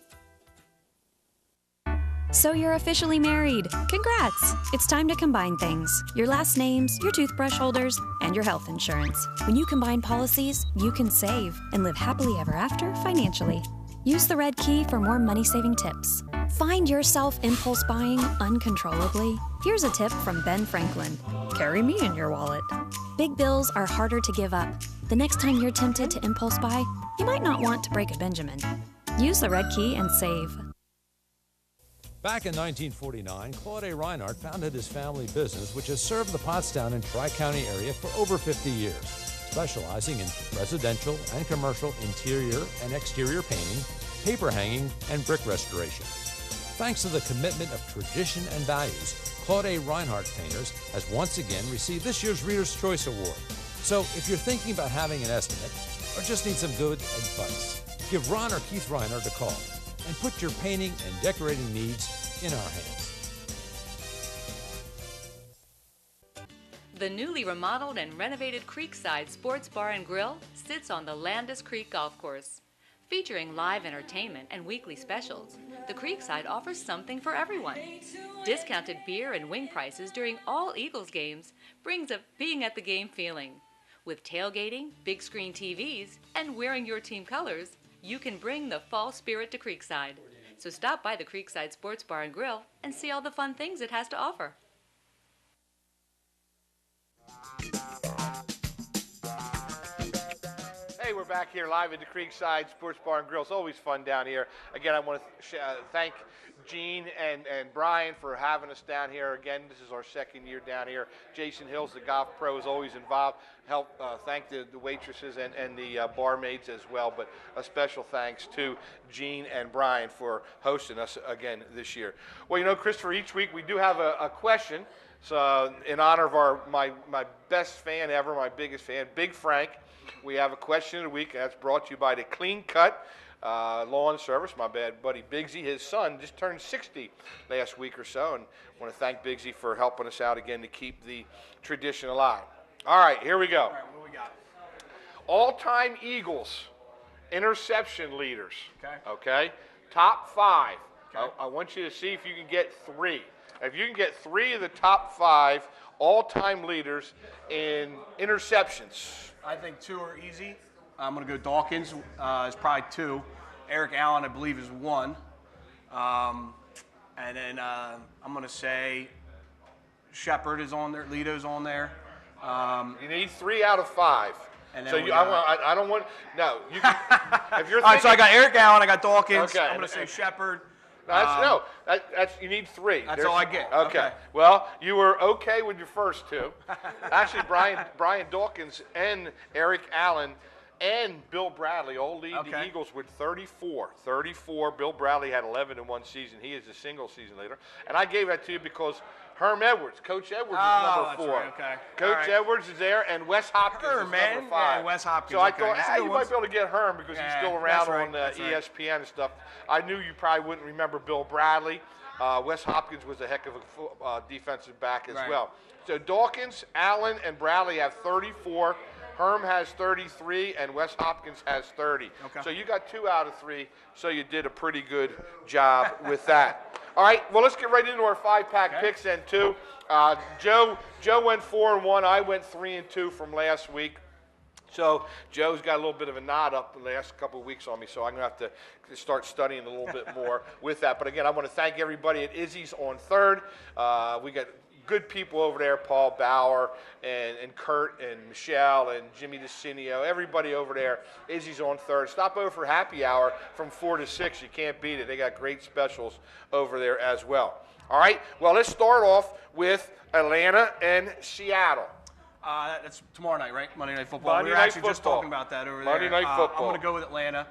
So you're officially married. Congrats! It's time to combine things. Your last names, your toothbrush holders, and your health insurance. When you combine policies, you can save and live happily ever after financially. Use the red key for more money-saving tips. Find yourself impulse buying uncontrollably? Here's a tip from Ben Franklin. Carry me in your wallet. Big bills are harder to give up. The next time you're tempted to impulse buy, you might not want to break a Benjamin. Use the red key and save. Back in 1949, Claude A. Reinhardt founded his family business, which has served the Pottstown and Tri-County area for over 50 years, specializing in residential and commercial interior and exterior painting, paper hanging, and brick restoration. Thanks to the commitment of tradition and values, Claude A. Reinhardt Painters has once again received this year's Reader's Choice Award. So if you're thinking about having an estimate or just need some good advice, give Ron or Keith Reinhardt a call and put your painting and decorating needs in our hands. The newly remodeled and renovated Creekside Sports Bar and Grill sits on the Landis Creek Golf Course. Featuring live entertainment and weekly specials, the Creekside offers something for everyone. Discounted beer and wing prices during all Eagles games brings a being at the game feeling. With tailgating, big screen TVs, and wearing your team colors, you can bring the fall spirit to Creekside. So stop by the Creekside Sports Bar and Grill and see all the fun things it has to offer. Hey, we're back here live at the Creekside Sports Bar and Grill. It's always fun down here. Again, I want to thank Gene and Brian for having us down here. Again, this is our second year down here. Jason Hills, the golf pro, is always involved. Thank the waitresses and the barmaids as well. But a special thanks to Gene and Brian for hosting us again this year. Well, you know, Christopher, each week we do have a question. So in honor of my best fan ever, my biggest fan, Big Frank, we have a question of the week, and that's brought to you by the Clean Cut lawn service. My bad buddy Bigsy, his son, just turned 60 last week or so, and I want to thank Bigsy for helping us out again to keep the tradition alive. All right, here we go. All right, what do we got? All-time Eagles interception leaders. Okay. Top 5. Okay. I want you to see if you can get 3. If you can get 3 of the top 5 all-time leaders in interceptions. I think 2 are easy. I'm going to go Dawkins is probably 2. Eric Allen, I believe, is 1. And then I'm going to say Shepard is on there. Lito's on there. You need 3 out of 5. And then So I don't want. No, you can, if you're. All right, so I got Eric Allen. I got Dawkins. Okay, I'm going to say Shepard. That's you need 3. That's all I get. Okay. Well, you were okay with your first 2. Actually, Brian Dawkins and Eric Allen and Bill Bradley all lead the Eagles with 34. 34. Bill Bradley had 11 in one season. He is a single season leader. And I gave that to you because Herm Edwards, Coach Edwards is number 4. Right, okay. Coach Edwards is there, and Wes Hopkins is number 5. Yeah, Wes Hopkins. So I thought, you might be able to get Herm because he's still around on ESPN and stuff. I knew you probably wouldn't remember Bill Bradley. Wes Hopkins was a heck of a defensive back as well. So Dawkins, Allen, and Bradley have 34. Herm has 33, and Wes Hopkins has 30. Okay. So you got 2 out of 3, so you did a pretty good job with that. All right, well, let's get right into our 5-pack picks then, too. Joe went 4-1. I went 3-2 from last week. So Joe's got a little bit of a nod up the last couple of weeks on me, so I'm going to have to start studying a little bit more with that. But, again, I want to thank everybody at Izzy's on 3rd. We got good people over there, Paul Bauer and Kurt and Michelle and Jimmy DeCinio, everybody over there. Izzy's on 3rd. Stop over for happy hour from 4 to 6. You can't beat it. They got great specials over there as well. All right, well, let's start off with Atlanta and Seattle. That's tomorrow night, right? Monday Night Football. Monday we were Night actually just Football. talking about that over there. Monday Night Football. I'm going to go with Atlanta.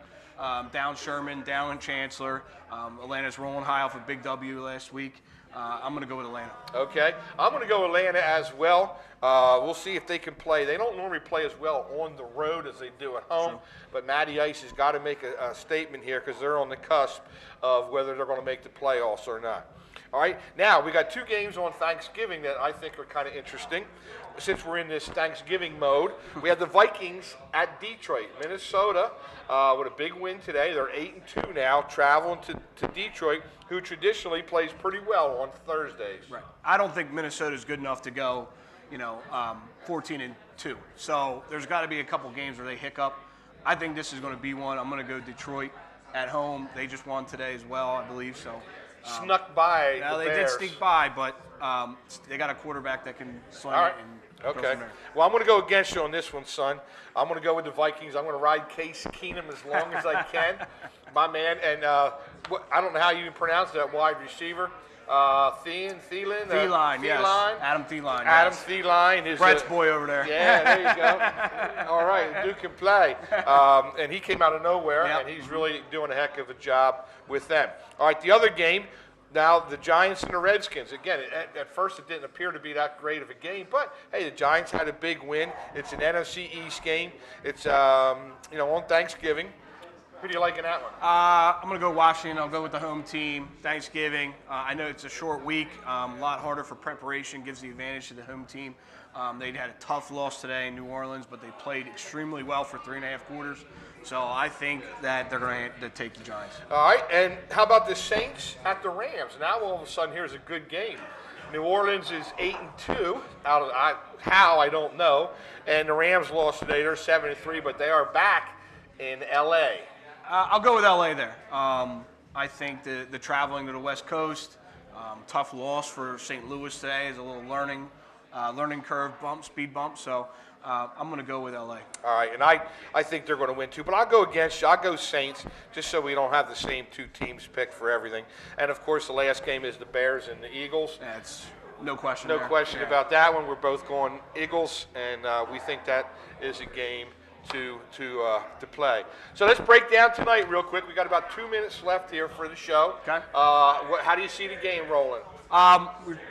Down Sherman, down Chancellor. Atlanta's rolling high off a big W last week. I'm going to go with Atlanta. Okay. I'm going to go Atlanta as well. We'll see if they can play. They don't normally play as well on the road as they do at home, but Matty Ice has got to make a statement here because they're on the cusp of whether they're going to make the playoffs or not. All right. Now, we got 2 games on Thanksgiving that I think are kind of interesting. Since we're in this Thanksgiving mode, we have the Vikings at Detroit. Minnesota with a big win today. They're 8-2 now, traveling to Detroit, who traditionally plays pretty well on Thursdays. Right. I don't think Minnesota's good enough to go, 14-2. So there's got to be a couple games where they hiccup. I think this is going to be one. I'm going to go Detroit at home. They just won today as well, I believe. So snuck by. Now they did sneak by, but they got a quarterback that can sling it and go from there. Well, I'm going to go against you on this one, son. I'm going to go with the Vikings. I'm going to ride Case Keenum as long as I can, my man. And I don't know how you pronounce that wide receiver. Thielen? Thielen, yes. Adam Thielen. Adam Thielen is Brett's boy over there. Yeah, there you go. All right, Duke can play. And he came out of nowhere, and he's really doing a heck of a job with them. All right, the other game, now the Giants and the Redskins. Again, at first it didn't appear to be that great of a game, but, hey, the Giants had a big win. It's an NFC East game. It's, on Thanksgiving. Who do you like in that one? I'm going to go Washington. I'll go with the home team. Thanksgiving. I know it's a short week. A lot harder for preparation. Gives the advantage to the home team. They had a tough loss today in New Orleans, but they played extremely well for 3.5 quarters. So I think that they're going to take the Giants. All right. And how about the Saints at the Rams? Now all of a sudden here's a good game. New Orleans is 8-2. How I don't know. And the Rams lost today. They're 7-3, but they are back in L.A. I'll go with L.A. there. I think the traveling to the West Coast, tough loss for St. Louis today is a little learning curve speed bump. So I'm going to go with L.A. All right, and I think they're going to win too. But I'll go against you. I'll go Saints just so we don't have the same 2 teams picked for everything. And, of course, the last game is the Bears and the Eagles. That's no question. No question about that one. We're both going Eagles, and we think that is a game to play. So let's break down tonight real quick. We got about 2 minutes left here for the show. Okay. How do you see the game rolling?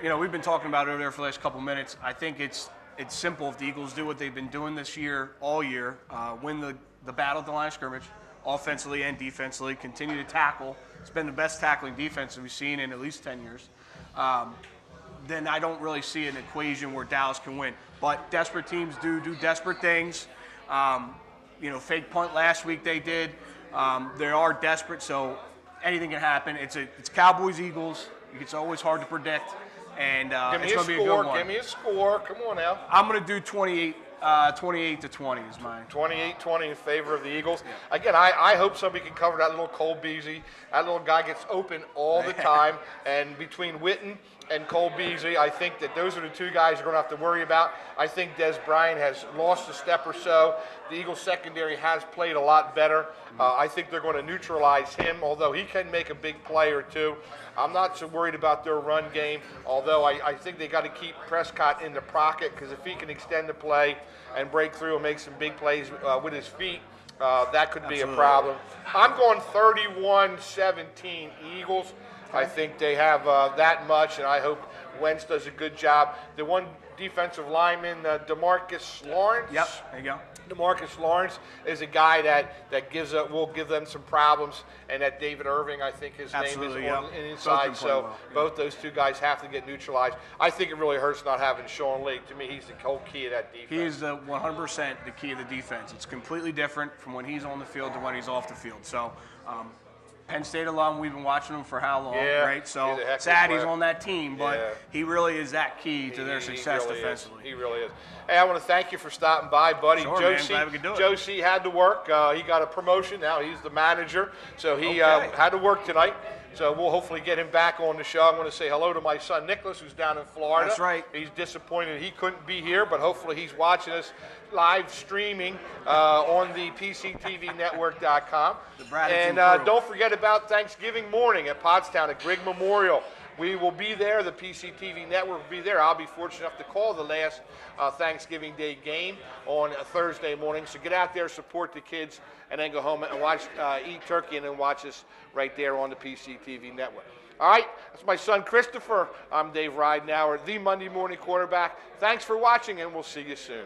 We've been talking about it over there for the last couple minutes. I think it's simple. If the Eagles do what they've been doing this year, all year, win the battle at the line of scrimmage, offensively and defensively, continue to tackle. It's been the best tackling defense we've seen in at least 10 years. Then I don't really see an equation where Dallas can win. But desperate teams do desperate things. Fake punt last week they did. They are desperate, so anything can happen. It's Cowboys Eagles. It's always hard to predict, and it's going to be a good one. Give me a score. Come on now. I'm going to do 28 to 20 is mine. 28-20 in favor of the Eagles. Yeah. Again, I hope somebody can cover that little Cole Beasley. That little guy gets open all the time, and between Witten and Cole Beasley, I think that those are the two guys you're going to have to worry about. I think Des Bryant has lost a step or so. The Eagles secondary has played a lot better. I think they're going to neutralize him, although he can make a big play or two. I'm not so worried about their run game, although I think they got to keep Prescott in the pocket, because if he can extend the play and break through and make some big plays with his feet, that could be a problem. I'm going 31-17 Eagles. I think they have that much, and I hope Wentz does a good job. The one defensive lineman, DeMarcus Lawrence. Yep, there you go. DeMarcus Lawrence is a guy that will give them some problems, and that David Irving, I think his name is on the inside. So both those two guys have to get neutralized. I think it really hurts not having Sean Lee. To me, he's the whole key of that defense. He is 100% the key of the defense. It's completely different from when he's on the field to when he's off the field. So Penn State alum, we've been watching him for how long, right? So sad he's on that team, but he really is that key to their success defensively. He really is. Hey, I want to thank you for stopping by, buddy. Sure, Joe C had to work. He got a promotion. Now he's the manager, so he had to work tonight. So we'll hopefully get him back on the show. I want to say hello to my son Nicholas, who's down in Florida. That's right. He's disappointed he couldn't be here, but hopefully he's watching us live streaming on the PCTVnetwork.com. And don't forget about Thanksgiving morning at Pottstown at Grigg Memorial. We will be there. The PCTV Network will be there. I'll be fortunate enough to call the last Thanksgiving Day game on a Thursday morning. So get out there, support the kids, and then go home and watch, eat turkey, and then watch us right there on the PCTV Network. All right, that's my son Christopher. I'm Dave Ridenauer, the Monday Morning Quarterback. Thanks for watching, and we'll see you soon.